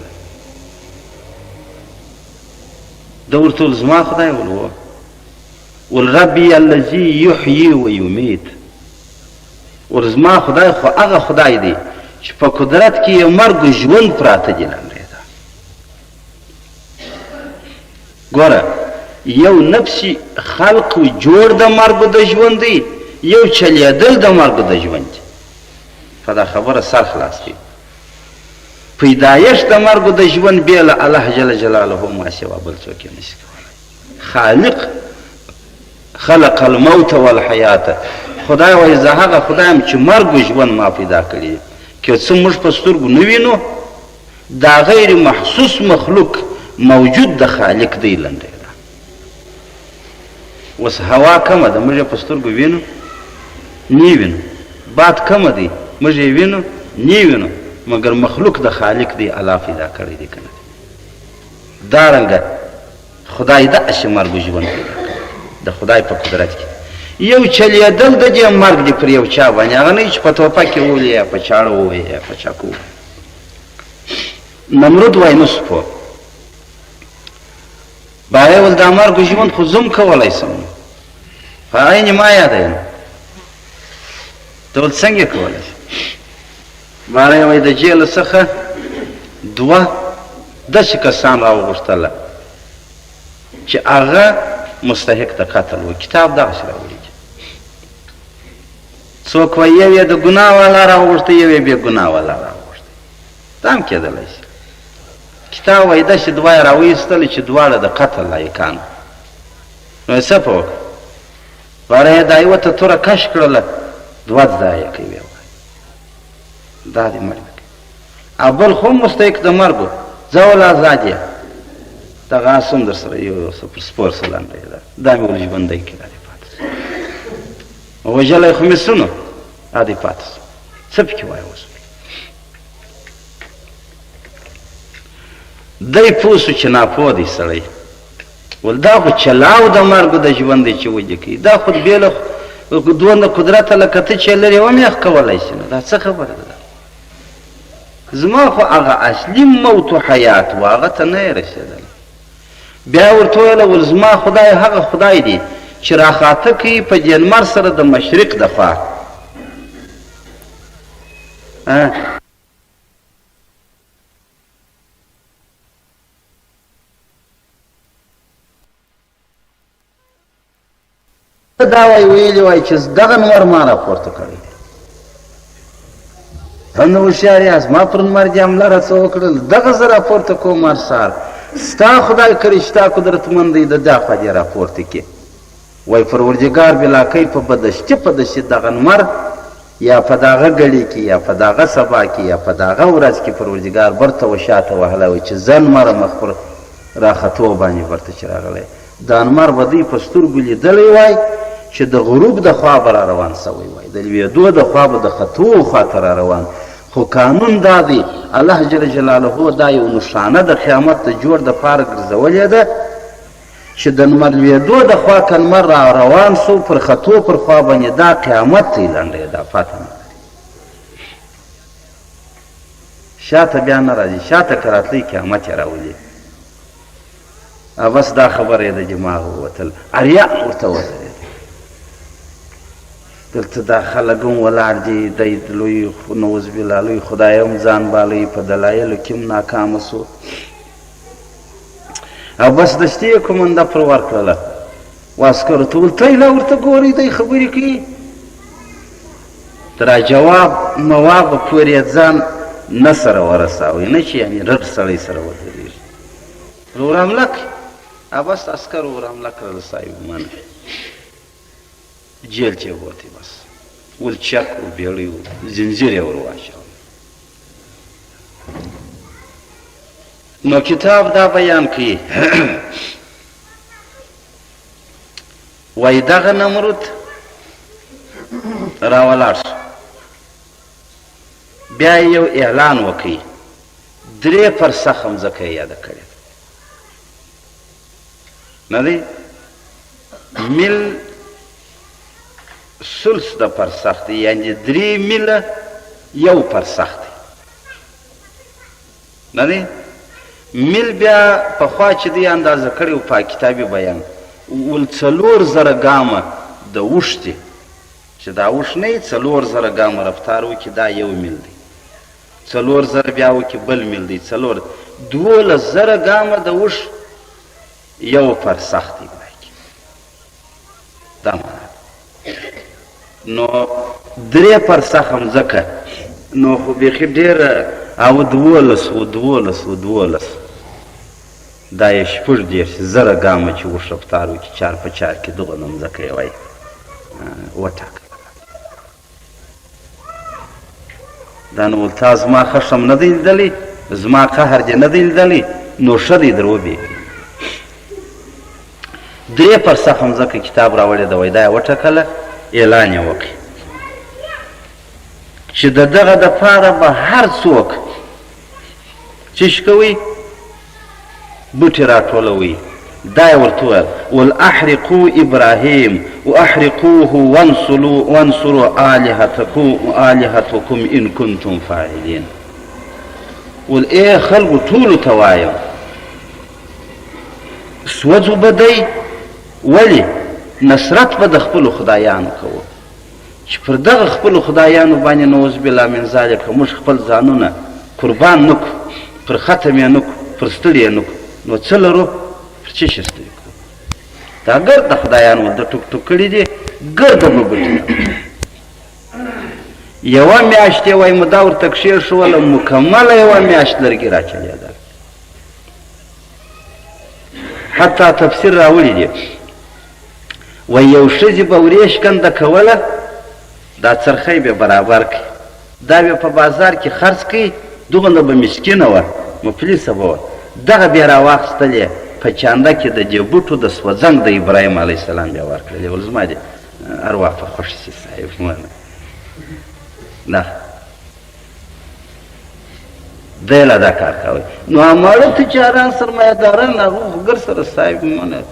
ده ورته ویل زما خدای ول ول ربي الذي يحيي ويميت ور زما خدای خو هغه خدای دی چې په قدرت کې یو مرګ ژوند پراته دي لنډې ده ګوره یو نفسي خلق جوړ د مرګ د ژوند دی یو چلیدل د مرګ د ژوند دی په دا خبره سر خلاص کړي پیدایش د مرګ د ژوند بې له الله جل جلاله ما سوا بل څوک یې نشي کولی خالق خلق الموت والحیات خدای وایي زه هغه خدای یم چې مرګ ژوند ما پیدا کړي که څه موږ په سترګو نه وینو دا غیر محسوس مخلوق موجود د خالق دی لنډی ده اوس هوا کمه ده موږ یې په سترګو وینو نه وینو باد کمه دی موږ یې وینو نه وینو مګر مخلوق د خالق دی الله پیدا کړی دی که نه دارنګه خدای داسې مرګ ژوند پیدا کړی د خدای په قدرت کې یو چلیدل د دې مرګ دی پر یو چا باندې هغه نه چې په توپک کې وولې یا په چاړه ووایې یا په چاقو نمرود وایي نه سو پوه باره ول دا مرګ ژوند خو زه هم کولی سم په عین ما یاده ته ول څنګه کولی شم باره وایي د جیل څخه دوه داسې کسان راوغوښتله چې هغه مستحق د قتل و کتاب دغسې راوړي څوک وایي یو یې د ګناه والا راوغوښته یو یې بې ګناه والا راوغوښته دا هم کېدلی شي کتاب وایي داسې دوه یې راوایستله چې دواړه د قتل لایقان نو یې څه په وکړه باره یې دا یوه ته توره کش کړله دوه ځایه کوي وایي دا دې مرګ او بل خو مستحق د مرګ و زه ول ازاد یې دغه اس هم در سره یو سپور څه لنډی ده دا مې ول ژوندی کړي دا دې پاته سو وژلی خو مې سونو دا دې پاته سو څه پکې وایه اوس دی پوه سو چې ناپوه دی سړی ول دا خو چلاو د مرګو د ژوند دی چې ولیکي دا خو بې له دونه قدرته لکه ته چې لرې هم یې کولی شي نو دا څه خبره ده زما خو هغه اصلي موت و حیات و هغه ته نه یې رسېدلی بیا ورته ویله ول زما خدای هغه خدای دی چې راخاته کوي په جنمر سره د مشرق د خوا دا وای ویلي وای چې دغه نور ما راپورته کړی ته نو هوښیار یاست ما پر لمر دې حمله راڅه وکړل دغه زه راپورته کوم هر سهار ستا خدای کړي ستا قدرتمند دی د دا خوا دې راپورته کړي وای پروردګار بلاکۍ په بدشتي دغه لمر یا په دغه ګړي کې یا په دغه سبا کې یا په دغه ورځ کې پروردګار برته و شاته وهلی وای چې زه لمره مخ پر راختو باندې برته چې راغلی دا لمر به دوی په سترګو لیدلی وای چې د غروب د خوا به را روان سوی وای د لوېدو د خوا به د ختو خوا ته را روان خو قانون دا دی الله جل جلاله دا یو نښانه د قیامت د جوړ دپاره ګرځولې ده چې د لمر لوېدو د خوا که لمر را روان سو پر ختو پر خوا باندې دا قیامت ته یې لنډی دا پاته نه لري شاته بیا نه راځي شاته که راتلی قیامت یې راولي بس دا خبره یې د دماغ ووتل اریان ورته ودرېد دلته دا خلک هم ولاړ دي دی لوی نعوذ بالله لوی خدای هم ځان بالوي په دلایلو کې هم ناکامه سو او بس دشتي یې کومنده پر ورکړله و عسکرو ته ویل تی لا ورته ګورئ دی خبرې کوي تر جواب مواب پورې ځان نه سره ورساوئ نه چې یعنې رډ سړی سره ودرېږي ور حمله کړي بس عسکرو ور حمله کړله صاحب منه جیل چې ووتی بس ول چک و بیړی و زنځیر یې ور واچول نو کتاب دا بیان کوي وایي دغه نمرود راولاړ شو بیا یو اعلان وکړي 3 فرسخ هم ځکه یې یاده کړې نه دی میل ثلث د فرسخ دی یعنې 3 میله یو فرسخ دی نه دی میل بیا پخوا چې دی اندازه کړی و په کتابي بیان ول 4000 ګامه د اوښتې چې دا اوښ نه وي 4000 ګامه رفتار وکړي دا یو میل دی 4000 بیا وکړي بل میل دی 12000 ګامه د اوښ یو فرسخ دی دا معنا نو 3 فرسخ هم ځکه نو خو بیخي ډېره او 12 دا یې 14000 ګامه چې اوښ رفتار وکړي 4 په 4 کې دغه نوم ځکه یې وایي وټاکه دا نو ول تا زما خشم نه دی لیدلی زما قهر دې نه دی لیدلی نو ښه دی در وبېږي 3 فرسخ هم ځکه کتاب راوړی ده وایي دا یې وټاکله اعلان یې وکړي چې د دغه دپاره به هر څوک چش کوي بوټي راټولوي دا یې ورته وویل ول احرقوا ابراهیم واحرقوه وانصروا آلهتکم ان کنتم فاعلین ول ای خلکو ټولو ته وایم سوځو به دی ولې نصرت به د خپلو خدایانو کوو چې پر دغه خپلو خدایانو باندې نعوذ بالله من ذلک موږ خپل ځانونه قربان نه کړو پر ختم یې نه کړو پر ستړي یې نه کړو نو څه لرو پر څه شي ستړي کړو دا ګرده خدایان ول د ټوک ټوک کړي دي ګرده به بوټونه یوه میاشت یې وایي مو دا ورته کښېښوله مکمله یوه میاشت لرګي راچلېدل حتی تفسیر راوړي دي و یو ښځې به وریش کنده کوله دا څرخی به برابر کړي دا به په بازار کې خرڅ کړي دومره به مسکینه وه مفلسه به وه دغه بیا راواخیستلې په چانده کې د دې بوټو د سوځنګ د ابراهیم علیه السلام بیا ورکړلې ول زما دې ارواح په خوښ شي صاحب منه نه دی له دا کار کوئ نو هماړه تجاران سرمایهداران هغه خو ګر سره صاحب منه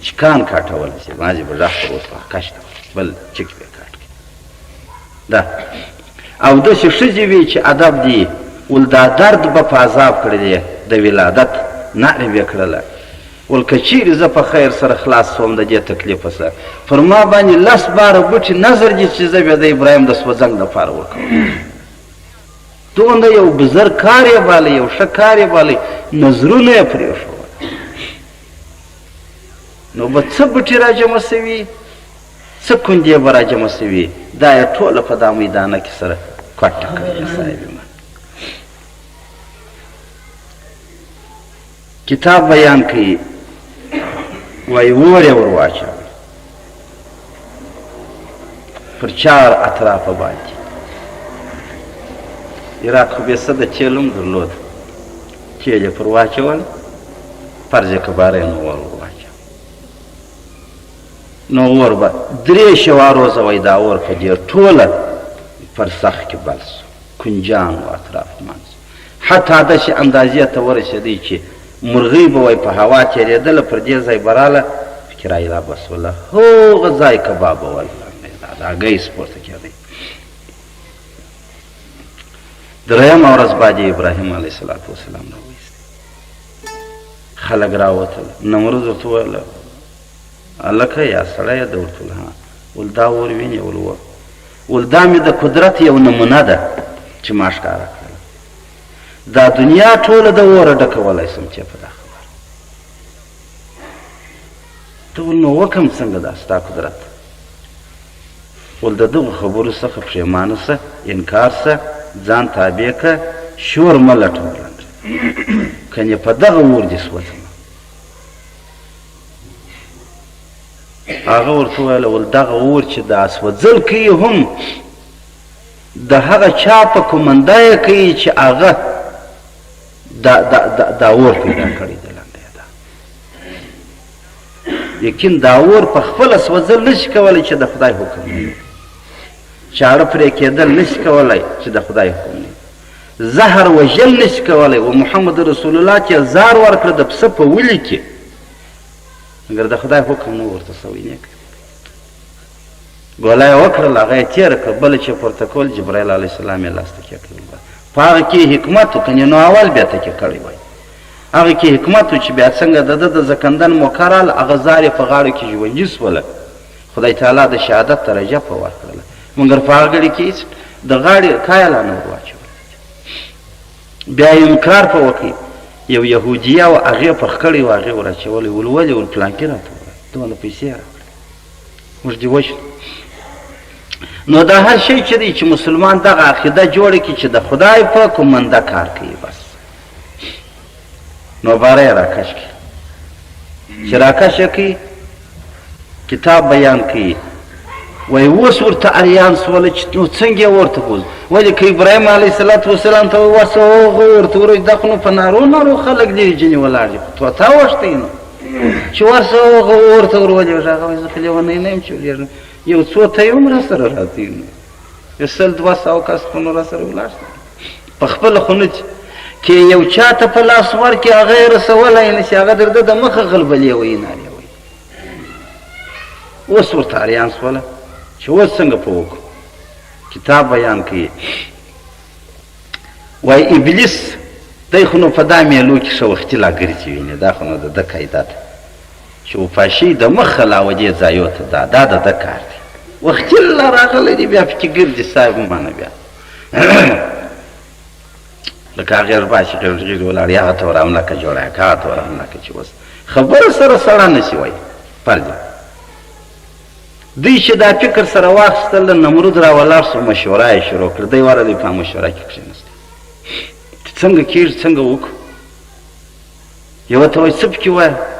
چکان کاټول شي ما چې به ډاخ پر اوس په کش بل چک به کاټ دا او داسې ښځې وي چې ادب دي ول دا درد به په عذاب کړی دی د ولادت نعرې به کړله ول که چیرې زه په خیر سره خلاص شوم د دې تکلیفه سره پر ما باندې لس باره بوټي نظر دي چې زه بیا د ابراهیم د سوځنګ دپاره وکړم دومره یو بزر کار یې بالی یو ښه کار یې بالی نظرونه یې پرېښول نو به څه بوټي را جمع سوي څه کندې به را جمع سوي دا یې ټوله په دا میدانه کې سره کوټه کړې صاحب کتاب بیان کوي وایي اور یې ور واچوه پر 4 اطرافه باندې عراق خو بې څه د چیل هم درلود چیل یې پر واچول فرض کباره یې نو اور ور واچوه نو اور به 3 شوا روزه وایي دا اور په دې ټوله فرسخ کې بل سو کنجان و اطراف منځ حتی داسې اندازې ته ورسېدی چې مرغۍ به وایي په هوا تېرېدله پر دې ځای به راله کرایه را بسوله هغه ځای کبابول د هګۍ سپورته کېدی درېیمه ورځ بعد یې ابراهیم علیه السلام راوایست خلک راوتل نمرود ورته وویل هلکه یا سړیه ده ورته ویل ول دا اور وینې ول دا مې د قدرت یو نمونه ده چې ما ښکاره کړله دا دنیا ټوله د اوره ډکولی سم چې په دا خبره ته ول نو وکم څنګه دا ستا قدرت ول د دغو خبرو څخه پښیمانه سه انکار سه ځان تابع که شور مه لټوله کنې په دغه اور دې سوځم هغه ورته وویله ول دغه اور چې دا سوځل کوي هم د هغه چا په کومنده یې کوي چې هغه دا اور پیدا کړی دی لنډی ده یقین دا اور په خپله سوځل نشي کولی چې د خدای حکم نه چاړه پرې کېدل نشي کولی چې د خدای حکم نه زهر وژل نشي کولی و محمد رسول الله چې زار ورکړه د پسه په ولي کې مګر د خدای حکم نه ورته سوی نه کوي ګوله یې وکړل هغه یې تېره کړه بله چې پورته کول جبرایل علیه السلام یې لاسته کېکړل په هغه کې حکمت و کنې نو اول بیا ته کې کړی وای هغه کې حکمت و چې بیا څنګه د ده د زکندن موقع راله هغه زار یې په غاړه کې ژوندي سوله خدای تعالی د شهادت درجه په ورکړله مګر په هغه ګړي کې د غاړې کایه لا نه ور واچوله بیا یې انکار په وکړي یو یهودیه و هغې په خکړې و هغې ور اچولی ول ولې ول پلانکې راته ووایه دومره پیسې یې راکړې موږ دې وشو نو دا هر شی چې دی چې مسلمان دغه عقیده جوړه کړي چې د خدای په کومنده کار کوي بس نو باره یې راکش کړي چې راکش یې کړي کتاب بیان کړي وایي اوس ورته اریان سوله چې نو څنګه یې ورته بوز ولې که ابراهیم علیه السلام ته ورسه هغه ورته وروي دا خو نو په نارو خلک دي ځینې ولاړ دي طوطا وښتی نو چې ورسه هغه ورته ورولېږه هغه وایي زه خو لیونی نه یم چې ولېږم یو څو ته یې هم را سره راځي یو 100-200 کس خو نو را سره ولاړ په خپله خو نه چې یو چا ته په لاس ورکړي هغه یې رسولی نه شي هغه در ده د مخه غلبلې وایي نارې وایي اوس ورته اریان سوله چې اوس څنګه په وکړو کتاب بیان کوي وایي ابلیس دی خو نو په دا میلو کې ښه وختي لا ګرځي وینې دا خو نو د ده قاعده ده چې وفاشي د مخه لا ودې ځایو ته دا د ده کار دی وختي لا راغلی دی بیا پکې ګرځي صاحب مانه بیا لکه هغې ورباسي غېږ ولاړ هغه ته ور املکه جوړه که هغه ته ور املکه چې اوس خبره سره سړه نه شي وایي فرض دوی چې دا فکر سره واخیستل نمرود را ولاړ سو مشوره یې شروع کړه دی ورغلی په مشوره کې کښېنستی چې څنګه کېږي څنګه وکړو یوه ته وایي څه پکې وایه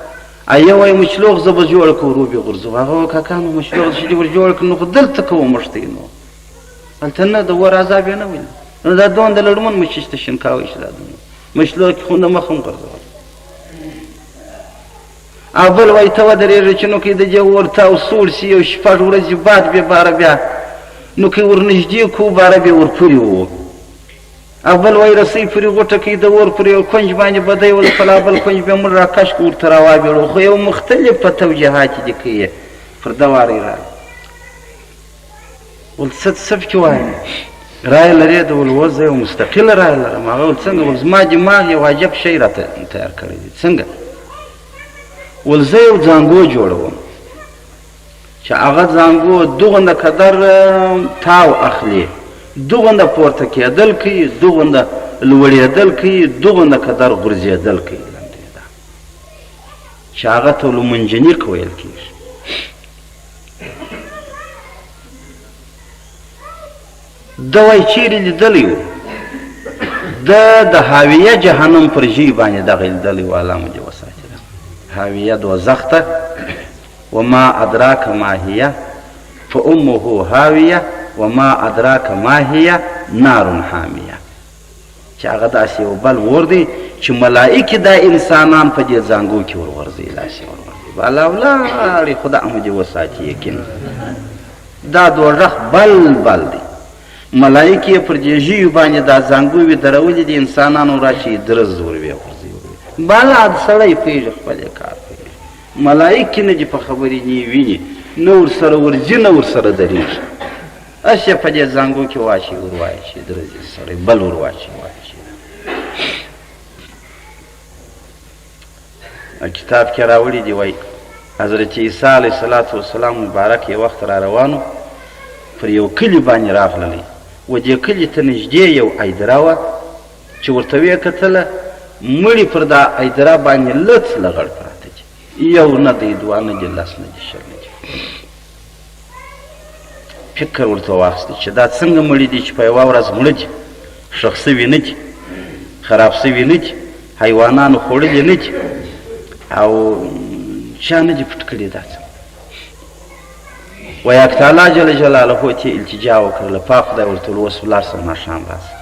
یو وایي مچلوغ زه به جوړه کړو روبې غورځو هغه وایي کاکا نو مچلوغ چې دې ور جوړه کړو نو خو دلته کوه مښتی نو هلته نه د ور عذاب یې نه ویل نو دا دومره د لړمون مچ چې شنکاوی شي دا دومره مچلوغ کې خو د مخ هم غورځول او بل وایي ته ودرېږه چې نو که یې د دې ورتاو سوړ سي یو 6 ورځې بعد بیا باره بیا نو که یې ورنږدې کړو باره بیا ورپورې وو او بل وایي رسۍ پورې غوټه کوي د اور پر یو کونج باندې بدی ول په لا بل کونج بیا موږ راکش کړو ورته راوابېړو خو یو مختلف په توجیهات دې کوي پر دوارې راغی ول څه پکې وایي رایه لرې ده ول اوس زه یو مستقله رایه لرم هغه ول څنګه ول زما دماغ یو عجب شی راته تیار کړی دی څنګه ول زه یو زانګو جوړوم چې هغه زانګو دوغنده قدر تاو اخلي دوغنده پورته کېدل کوي دوغنده لوړېدل کوي دوغنده قدر غورځېدل کوي چې هغه ته لمنجنیق ویل کېږي ده وایي چیرې لیدلی و ده د هاویه جهنم پر ژۍ باندې دغه لیدلی و الله مو دې وساتي هاویه دوزخ ته وما ادراک ما هي فامه هاویه وما ادراک ما هي نار حامیه چې هغه داسې یو بل اور دی چې ملائکې دا انسانان په دې زانګو کې ورغورځي داسې ورغورځي بالا ولاړې خدا مو دې وساتي یقین دا دوزخ بل دی ملائکې پر دې ژیو باندې دا زانګو وي درولې د انسانانو راشي درز وربې غورځي بالا د سړی پېژې خپل کار پېژې ملائکې نه دې په خبرې نه ویني نه ورسره ورځي نه ورسره درېږي اسې په دې زانګو کې واچي ورواچي درځي سړی بل ورواچي کتاب کې راوړي دی وایي حضرت عیسی علیه السلام مبارک یو وخت را روانو پر یو کلي باندې راغللی و دې کلي ته نږدې یو ایدره وه چې ورته ویې کتله مړي پر دا ایدره باندې لڅ لغړ پراته دي یو نه دی دوه نه دي لس نه دي شل نه دي فکر ورته واخیستی چې دا څنګه مړي دي چې په یوه ورځ مړه دي ښخ سوي نه دي خراب سوي نه دي حیوانانو خوړلي نه دي او چا نه دي پټ کړي دا څه وایي که تعالی جل جلاله ته التجا وکړله پاک خدای ورته ویل اوس ولاړ شه ماښام راسه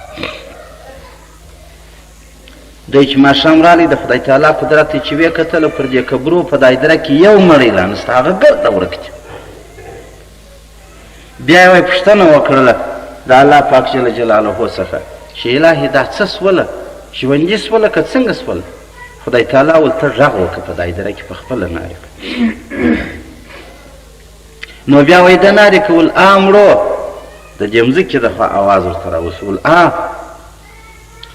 دی چې ماښام رالی د خدای تعالی قدرت یې چې ویې کتله پر دې قبرو په دایدره کې یو مړی لا نسته هغه ګرده ورک دي بیا یې وایي پوښتنه وکړله د الله پاک جل جلاله څخه چې الهي دا څه سوله ژوندي سوله که څنګه سوله خدای تعالی ورته غږ وکړه په دایدره کې په خپله نارې نو بیا وایي د نارې کول مړو د دې مځکې د خوا اواز ورته راوسو ول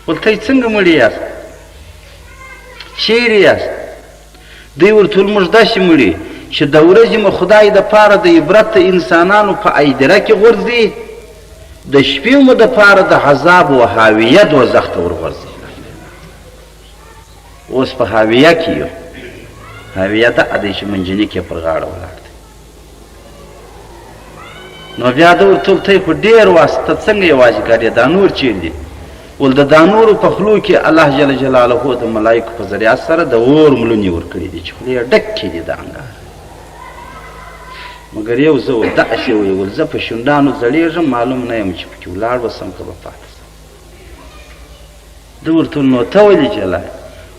ول ته څنګه مړي یاست چیرې یاست دوی ورته ویل موږ داسې مړي چې د ورځې مو خدای دپاره د عبرت د انسانانو په ایدره کې غورځي د شپې مو دپاره د عذاب و هاویه دوزخ ته ورغورځي اوس په هاویه کې یو هاویه ده دی چې منجنیک یې پر غاړه ولاړ دی نو بیا ده ورته ویل ته یې خو ډېر واسه ته څنګه یوازې ګډې دا نور چیرې دي ول د دا نورو په خولو کې الله جل جلاله د ملایکو په ذریعه سره د اور ملونې ورکړي دي چې خولې یې ډکې دي د انګار مګر یو زه داسې وایي ول زه په شونډانو زړېږم معلوم نه یم چې پکې ولاړ وسم که به پاته سم ده ورته نو ته ولې جلای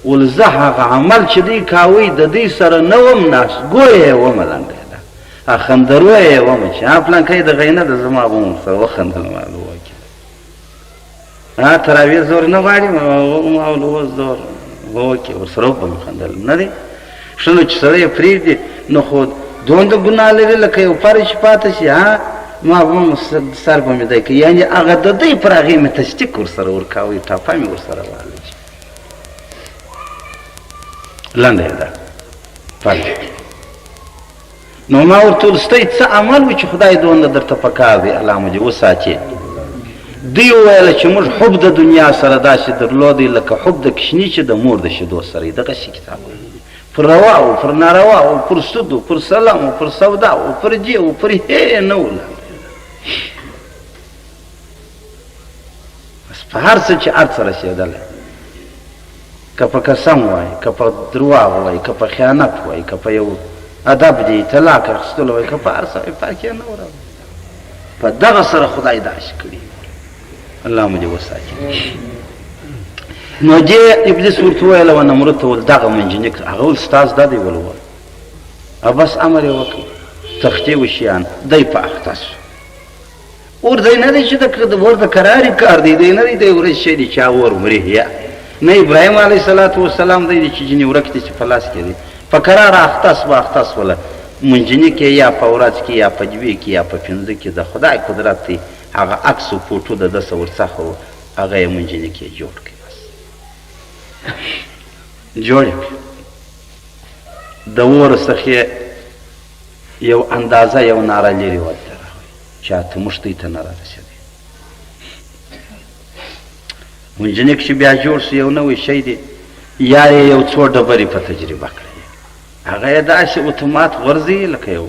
ول زه هغه عمل چې دوی کاوی د دوی سره نه وم ناسګویه یې ومه لنډه ده خندرویه یې ومه چې پلانکی د غینه ده زما به م ورسره وخندل معلوم تراویح زور نه غواړي مول اوس زور وکړي ورسره به مې خندل نه دی ښه نو چې سړی یې پرېږدي نو خو دومره ګناه لري لکه یو پرې چې پاته شي ما به سر به مې دی کوي یعنې هغه د دوی پر هغې مې تصدیق ورسره ورکاوه ټاپه مې ورسره والی لنډه یې ده فرق نو ما ورته ویل ستی څه عمل و چې خدای دومره درته په کار دی الله مو دې وساتي دوی وویله چې موږ حب د دنیا سره داسې درلودی لکه حب د کشني چې د مور د شیدو سره یې دغسې کتاب پر روا و پر ناروا و پر سود و پر سلام و پر سودا و پر جې و پر هې نه و بس په هر څه چې هر څه رسېدلی که په قسم وایي که په درواغ وایي که په خیانت وایي که په یو ادب دی طلاق اخیستلو وایي که په هر څه وایي فرق یې نه وراوړي په دغه سره خدای داسې کړي الله مو دې وساتي نو دې ابلیس ورته وویله و نمرود ته ویل دغه منجنیک هغه ویل ستاسو دا دی ولول او بس امر یې وکړ تختې وشیان دی په اخته سو اور دی نه دی چې د اور د کراري کار دی نه دی د ورځ شي دی چا اور مري یا نه ابراهیم علیه السلام دی چې جنې ورک دي چې په لاس کې دی په کرار اختص ولا منجنی کې یا په ورځ کې یا په جوی کې یا په پنځه کې د خدای قدرت دی هغه عکس او فوټو د دسه ورڅخه هغه یې منجنی کې جوړ کړي بس جوړ د اور څخه یو اندازه یو ناره لري وته چاته مشتي ته نه رسېږي منجنی کې بیا جوړ شي یو نوې شی دی یا یو څو ډبرې په تجربه کړي هغه یې داسې اتومات غورځي لکه یو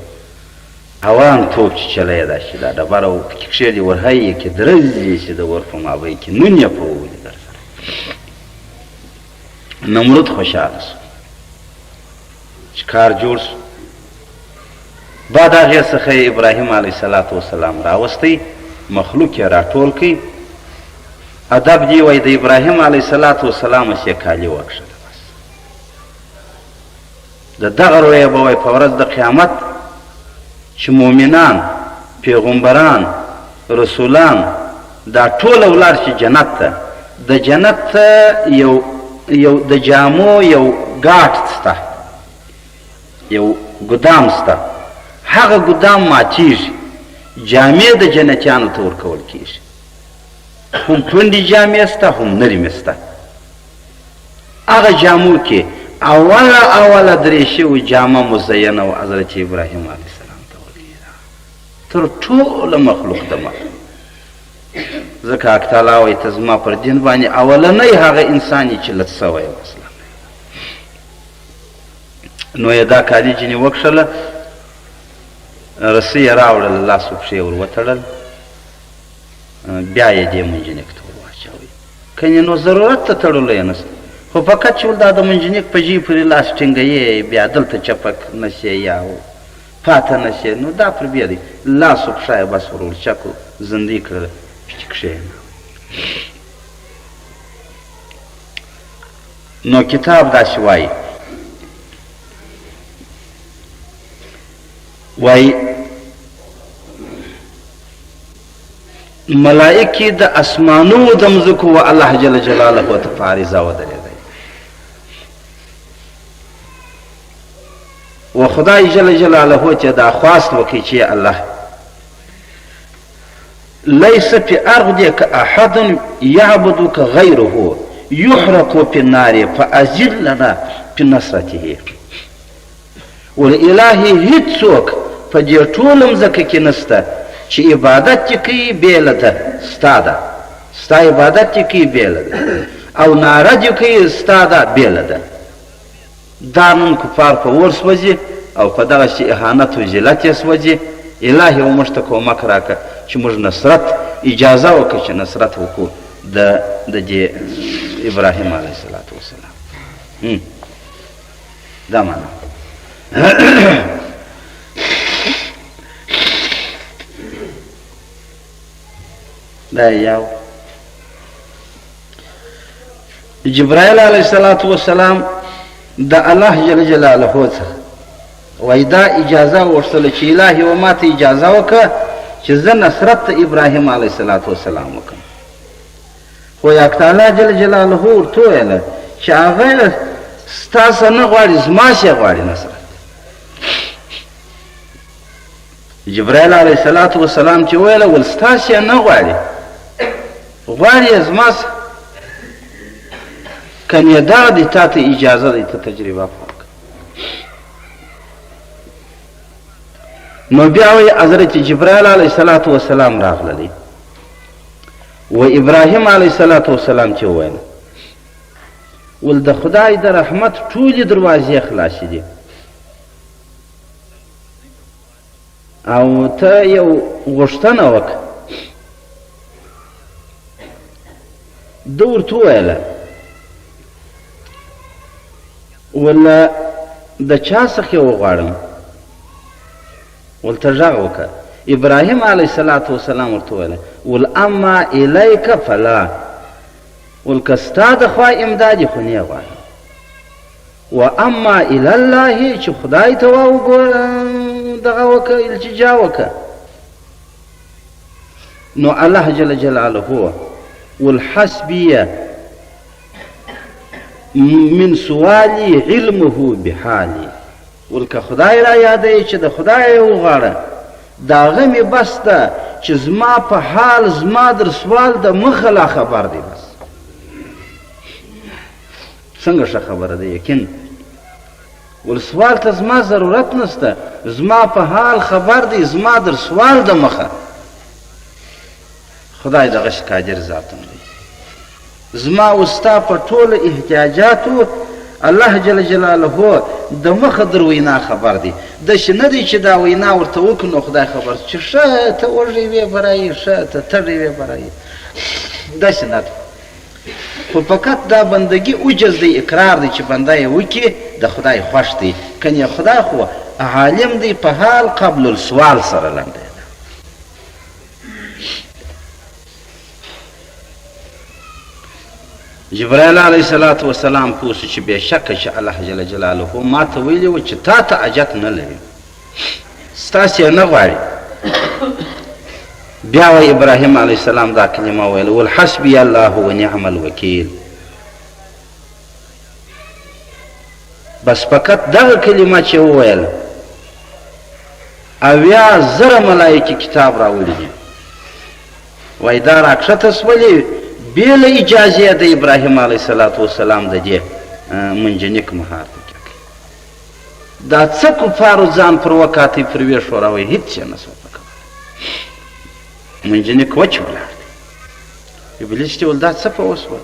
اوان توپ چې چلی یې داسې دا ډبره پکې کښېږدي ورهایي کې درزي چې د ور په مابین کې نون یې په وولي در سره نمرود خوشحاله شو چې کار جوړ شو بعد هغې څخه یې ابراهیم علیه السلام راوستی مخلوق یې راټول کړي ادب دی وایي د ابراهیم علیه السلام یې کالي وکښله د دغه رویه به وایي په ورځ د قیامت چې مؤمنان پیغمبران رسولان دا ټوله ولاړ شي جنت ته د جنت ته یو د جامو یو ګاټ شته یو ګدام شته هغه ګدام ماتیږي جامې د جنتیانو ته ورکول کیږي هم توندې جامې شته هم نرمې شته هغه جامو کې اوله درې شوي جامه مزینه و حضرت ابراهیم علیه السلام ته ورکېده تر ټوله مخلوق د مخلوق ځکه حق تعالی وایي ته زما پر دین باندې اولنی هغه انسان یې چې لڅ سوی مثلا نو یې دا کالي جنې وکښله رسۍ یې راوړل لاسو پښې ور وتړل بیا یې دې منجنیک ته ور واچوئ کنې نو ضرورت ته تړلو یې نسته خو فقط چې دا د منجنیک په جیب پورې لاس ټینګوي بیا دلته چپک نشي یا پاته نشي نو دا پر بیا دی لاسو پښه یې بس ور ورچکو زندې کړل چې کښېنه نو کتاب داسې وایي ملائکې د اسمانونو د مځکو و الله جل جلاله ته په عریضه ودرېدی و خدای جل جلاله چې دا خواست وکړي چې الله ليس في أرضك أحد يعبدك غيره يحرق في النار فأزل لنا في نصرته والإله هیڅوک په دې ټوله مځکه کې نسته چې عبادت چې کوي بېله ده ستا ده ستا عبادت چې کوي بېله ده او ناره چې کوي ستا ده بېله ده دا نن کفار په اور سوځي او په دغسې اهانت و ذلت یې سوځي الهي و موږ ته کومک راکړه چې موږ نصرت اجازه وکړو چې نصرت وکړو د دې ابراهیم علیه السلام دا معنا دا یو جبرائیل علیه السلام د الله جل جلاله څخه وایي دا اجازه وغوښتله چې الهي و ما ته اجازه وکړه چې زه نصرت ته ابراهیم علیه السلام وکړم خو حق تعالی جل جلاله ورته وویله چې هغه ستاسې نه غواړي زماسې غواړي نصرت جبرائیل علیه السلام چې وویله ول ستاسې نه غواړي غواړي یې زماسې کنې دغه دی تا ته اجازه دی ته تجربه وکړه نو بیا وایي حضرت جبرائیل علیه السلام راغللی و ابراهیم علیه السلام چې وویل ول د خدای د رحمت ټولې دروازې خلاصې دي او ته یو غوښتنه وکړه ده ورته وویله ول د چا څخه وغواړم ولته غږ وکړه ابراهیم علیه السلام ورته وویله ول اما الیک فلا ول که ستا د خوا امداد یې خو نه غواړم و اما الی الله چې خدای ته دغه وکړه التجا وکړه نو الله جل جلاله والحسبي من سوالي علمه بحالي ولکه خدای را یادوي چې د خدای وغواړه د هغه مې بس ده چې زما په حال زما در سوال د مخه لا خبر دی بس څنګه ښه خبره ده یقین ول سوال ته زما ضرورت نشته زما په حال خبر دی زما در سوال د مخه خدای دغه قادر ذاتم دی زما وستا په ټول احتیاجاتو الله جل جلاله د مخه در وینا خبر دی داسې نه دی چې دا وینا ورته وکړو نو خدای خبر چې ښه ته وږی وې برایي ښه ته تږی وې برایي داسې نه ده خو فقط دا بندگی عجز دی اقرار دی چې بنده یې وکړي د خدای خوښ دی کنې خدای خو عالم دی په حال قبل السوال سره لنډی ده جبرائیل علیه الصلاة والسلام پوه شو چې بېشکه چې الله جل جلاله ما ته ویلي و چې تا ته حاجت نه لري ستاسې نه غواړي بیا وی ابراهیم علیه السلام دا کلمه ویل والحسبي الله ونعم الوکیل بس فقط دغه کلمه چې وویل 80,000 ملایکې کتاب راوړي دي وایي دا راکښته سولې بې له اجازې د ابراهیم علیه السلام د دې منجنیک مهار ته کوي دا څه کفارو ځان پر وکاتې پر ویې ښوراوی هېڅ شی نه سوه منجنیک وچ ولاړ دی ابلیس چې ول دا څه په وسول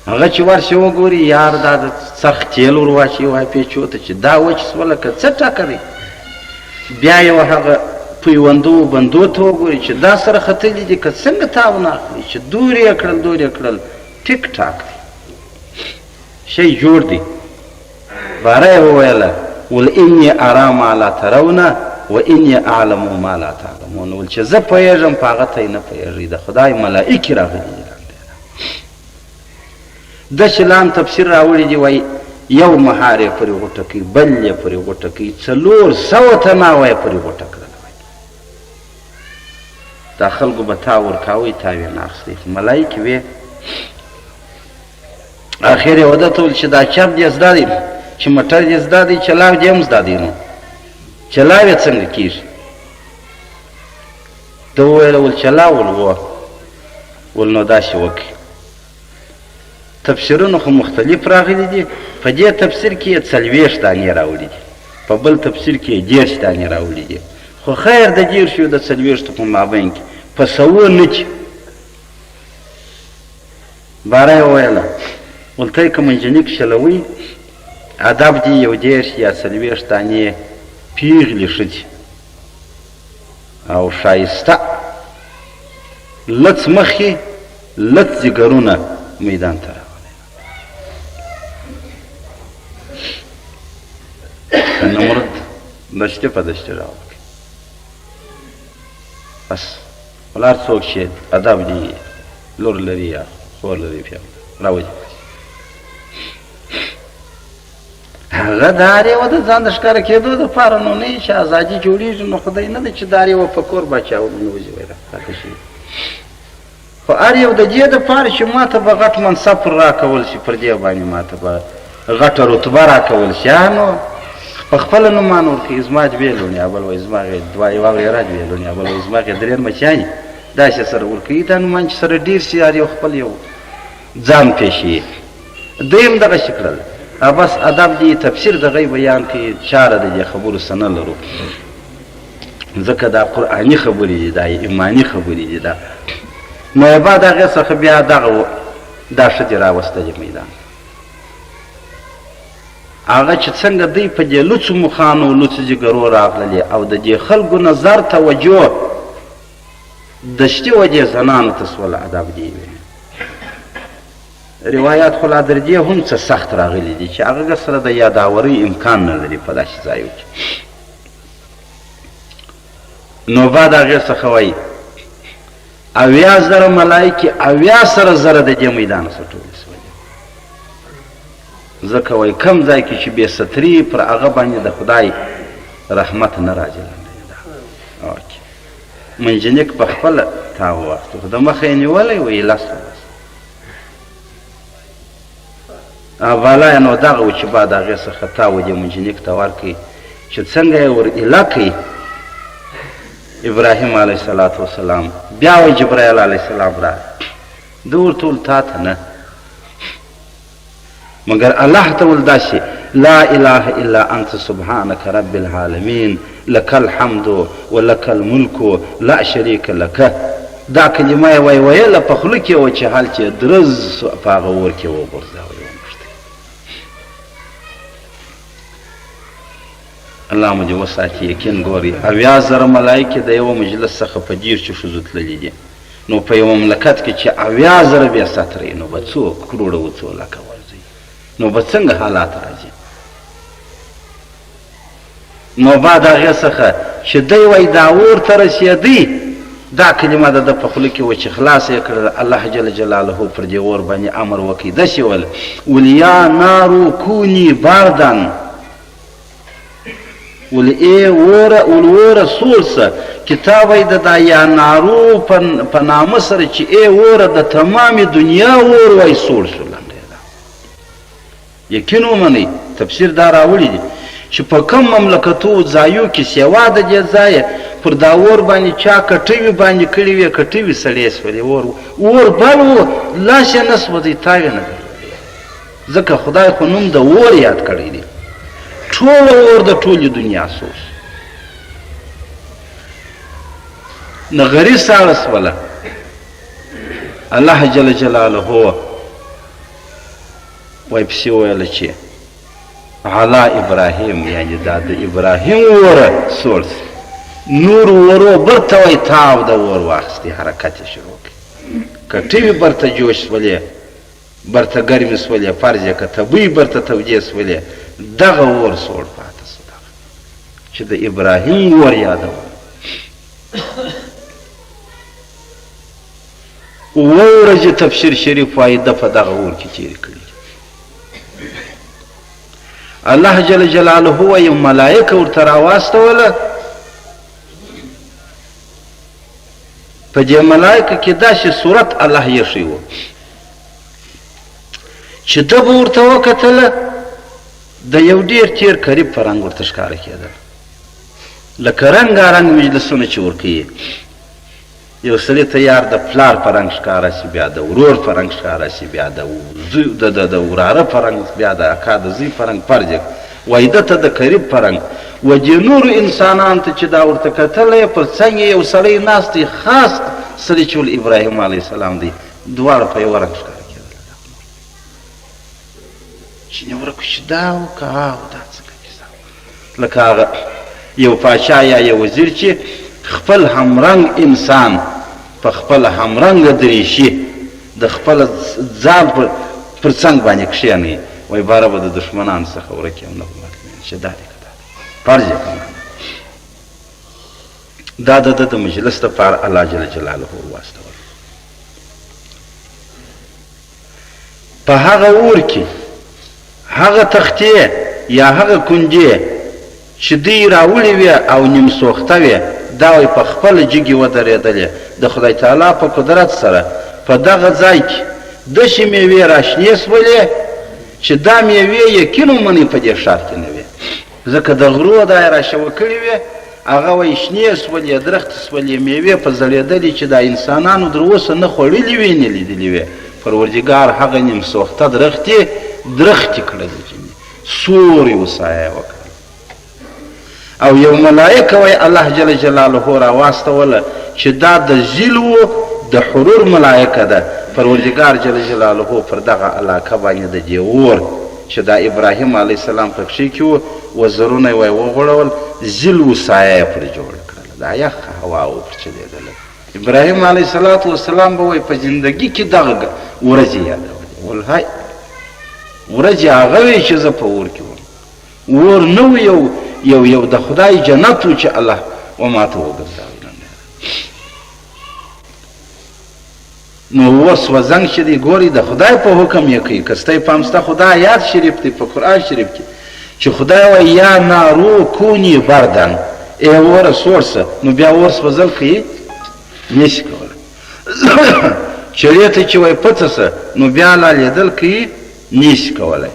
هغه چې ورشي وګوري یار دا د څرخ تیل ور واچوي وایي پیچو ته چې دا وچ سوله که څه ټاکه دی بیا یو هغه پیوندو بندو ته وګوري چې دا سره ختلي دي که څنګه تاو نه اخلي چې دور یې کړل ټیک ټاک دی شی جوړ دی باره یې وویله ول اني ارى ما لا ترونه واني اعلم ما لا تعلمون ول چې زه پوهېږم په هغه ته یې نه پوهېږئ د خدای ملایکې راغلي دي داسې لام تفسیر راوړي دي وایي یو مهار یې پرې غوټه کوي بل یې پرې غوټه کوي 400 تناوه یې پرې غوټه کړله دا خلکو به تا ورکاوی تا یې نه اخیستی ملایکې وې اخر یې وده ته ویل چې دا چپ دې زده دی چې موټر دې زده دی چلاو دې هم زده دی نو چلاو یې څنګه کېږي ده وویله ول چلاول و ول نو داسې وکړي تفسیرونه خو مختلف راغلي دي په دې تفسیر کې یې 40 دانې راوړي دي په بل تفسیر کې یې 10 دانې راوړي دي خو خیر د 10 د 40 په مابین کې په 100 نه چې باره یې وویله ول ته یې که منجنیک شلوئ ادب دي یو 10 یا 40 دانې پیغلې ښځې او ښایسته لڅ مخې لڅ ځګرونه میدان ته راغلی نمرود دشتې په دشتې راوکړي بس ولار څوک چې ادب دي لور لري یا خور لري راوځي هغه دارې و د ځان د ښکاره کېدو دپاره نو نه یې چې ازادي جوړېږي نو خدای نه دی چې دارې و په کور باچا ونوځي وایي راته شي خو هر یو د دې دپاره چې ما ته به غټ منصب پر راکول شي پر دې باندې ما ته به غټه رتبه راکول شي نو په خپله نومان ورکوي زما دوې لوڼې بل وایي زما دوه یوه ورېره دوې لوڼې بل وایي زما درېر مچیانې داسې سره ورکوي دا نومان چې سره ډېر شي هر یو خپل یو ځان پېښي دوی هم دغسې کړل بس ادب دی تفسیر دغه بیان کوي چاره د دې خبرو څه نه لرو ځکه دا قرآني خبرې دي دا ایماني خبرې دي دا نو یې بعد هغې څخه بیا دغه دا ښځې راوستلې میدان هغه چې څنګه دوی په دې لوڅو مخانو لوڅو ځګرو راغللې او د دې خلکو نظر توجه دشتي وجې زنانو ته سوله ادب دی روایات خو لا در دې هم څه سخت راغلي دي چې هغه سره د یاداورۍ امکان نه لري په داسې ځایو کې نو بعد هغې څخه وایي 80,000 ملایکې 80,000 د دې میدان څخه ټولې سولې ځکه وایي کم ځای کې چې بې ستري پر هغه باندې د خدای رحمت نه راځي منجنیک په خپله تاو واخیستو خو د مخه یې نیولی وایي لس بالا یې نو دغه و چې بعد هغې څخه تاو دې منجنیک ته ورکړي چې څنګه یې ور ایله کوي ابراهیم علیه الصلاة وسلام بیا وایي جبرایل علیه السلام راغی ده ورته ویل تا ته نه مگر الله ته ویل داسې لا اله الا انت سبحانك رب العالمین لك الحمد ولك الملك لا شریک لك دا کلمه یې ویله په خوله کې وه چې حال چې درز په هغه اور کې وغورځوئ الله مو دې وساتي یقین ګوري اویا زره ملایکې د یوه مجلس څخه په دېرشو ښځو تللي دي نو په یوه مملکت کې چې اویا زره بې ستره یي نو به څو کروړه و څو لکه ورځي نو به څنګه حالات راځي نو بعد هغې څخه چې دی وایي دا اور ته رسېدی دا کلمه د ده په خوله کې وه چې خلاصه یې کړله الله جل جلاله پر دې اور باندې امر وکړي داسې ویل ول یا نارو کوني باردن ول ای اوره سور سه کتاب یې د دا یا نارو په نامه سره چې ای اوره د تمامې دنیا اور وایي سوړ شو لنډېده یقین ومنئ تفسیر دا راوړي دي چې په کم مملکتو ځایو کې سیوا د دې ځایه پر دا اور باندې چا کټوي باندې کړي وې کټوي سړې سولې اور بل و لاس یې نه سوځي تاوې نه درلودې ځکه خدای خو نوم د اور یاد کړی دی ټول اور د ټولې دنیا سوس نغري ساړه سوله الله جل جلاله وایي پسې ویله چې علا ابراهیم یعنی دا د ابراهیم اوره سوړ نور ورو برته وایي تاو د اور واخیستې حرکت یې شروع کړي که ټوي برته جوش سولې برته ګرمې سولې فرض یې که تبوی برته تودې سولې دغه اور سوړ پاته سو دغه چې د ابراهیم اور یادوه اوه ورځې تفسیر شریف وایي ده په دغه اور کې تېرې کړي الله جل جلاله وایي ملایکه ورته راواستوله په دې ملایکه کې داسې صورت الله ایښی و چې ده به ورته وکتله د یو ډېر تېر قریب په رنګ ورته ښکاره کېدل لکه رنګارنګ مجلسونه چې ورکوي یو سړي ته یار د پلار په رنګ ښکاره شي بیا د ورور په رنګ ښکاره شي بیا د وراره په رنګ بیا د اکا د زوی په رنګ فرض وایي ده ته د قریب په رنګ و دې نورو انسانانو ته چې دا ورته کتلی پر څنګ یو سړی ناست دی خاص سړي چې ول ابراهیم علیه السلام دی دواړه په یوه رنګ ښکاره کېدل چې نیوکه چې دا وکه دا څنګه کیسه لکه هغه یو پاچا یا یو وزیر چې خپل همرنګ انسان په خپل همرنګه دریشي د خپل ځان پر څنګ باندې کښېنوي وایي باره به د دښمنانو څخه ورک یم نه چې دا دی که دا دی فرض یې کړه دا د ده د مجلس دپاره الله جل جلاله واستول په هغه اور کې هغه تختې یا هغه کونجې چې دوی راوړې وې او نیم سوخته وې دا وایي په خپله جګې ودرېدلې د خدای تعالی په قدرت سره په دغه ځای کې داسې میوې راشنې سولې چې دا میوې یقین ومنئ په دې ښار کې نه وې ځکه د غرو دا یې راشوه کړې وې هغه وایي شنې سولې درختې سولې میوې په زړېدلې چې دا انسانانو در اوسه نه خوړلې وې نه لیدلې وې پروردګار هغه نیم سوخته درختې کړلې چې سورې وسایه وکړه او یو ملائکه وای الله جل جلاله را واستوله چې دا د ژیلو د حرور ملائکه ده پروردګار جل جلاله پر دغه علاقه باندې د دې اور چې دا ابراهیم علیه السلام پکښې کې و وزرونه یې وای وغوړول ژیل وسایه یې پرې جوړه کړله دا یخ هوا و پر چلېدله ابراهیم علیه الصلاة والسلام به وایي په زندګي کې دغه ورځې یادولې ولهی ورځې هغه وې چې زه په اور کې وم اور نه و یو د خدای جنت و چې الله وماته وګرځاوي نو اوس وزنګ چې دی ګوري د خدای په حکم یې کوي که ستی پام سته خدای یاد شریف دی په قرآن شریف کې چې خدای وایي یا نارو کوني بردن ای اوره سوړ سه نو بیا اور سوځل کوي نشي کولی چړې ته چې وایي پڅه سه نو بیا لا لیدل کوي نشي کولی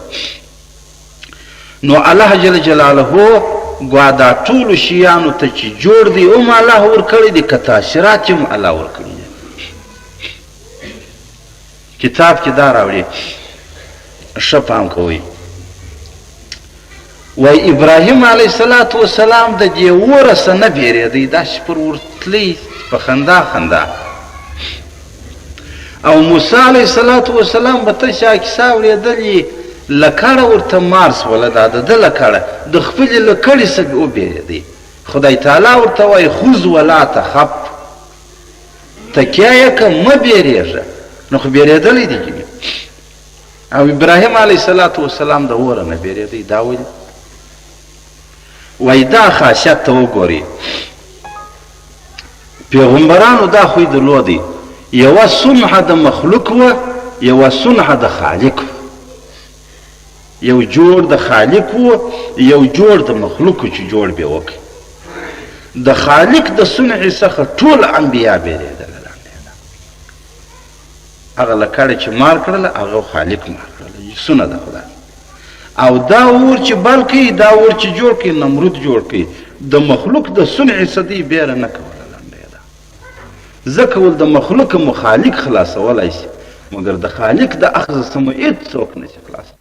نو الله جل جلاله ګوا دا ټولو شیانو ته چې جوړ دی هم الله ورکړي دي که تاثیرات هم الله ورکړي دي کتاب کې دا راوړي ښه پام کوئ وای ابراهیم علیه الصلاة والسلام د دې اوره څه نه بیرېدی داسې پر ورتلی په خندا خندا او موسی علیه الصلاة والسلام به تشه کیسه اورېدلې لکړه ورته مار سوله دا د ده لکړه د خپلې لکړې څخه وبېرېدی خدای تعالی ورته وایي خذ ولا تخف تکیه یې که مه بیرېږه نو خو بیرېدلی دی او ابراهیم علیه الصلاة والسلام د اوره نه بیرېدی دا ولې وای دا خاصیت ته وګورئ پیغمبرانو دا خوی درلودی یوه صنعه د مخلوق وه یوه صنعه د خالق وه یو جوړ د خالق وه یو جوړ د مخلوق چې جوړ به وکړي د خالق د صنعې څخه ټول انبیا بیرېدل هغه لکړه چې مار کړله هغه خالق مار کړله سنه ده خدای او دا اور چې بل کوي دا اور چې جوړ کوي نمرود جوړ کوي د مخلوق د صنع صدی بیره نه کوله لنډه ده ځکه ول د مخلوق مخالق خلاصولی شي مګر د خالق د اخذ سمو هېڅ څوک نشي خلاص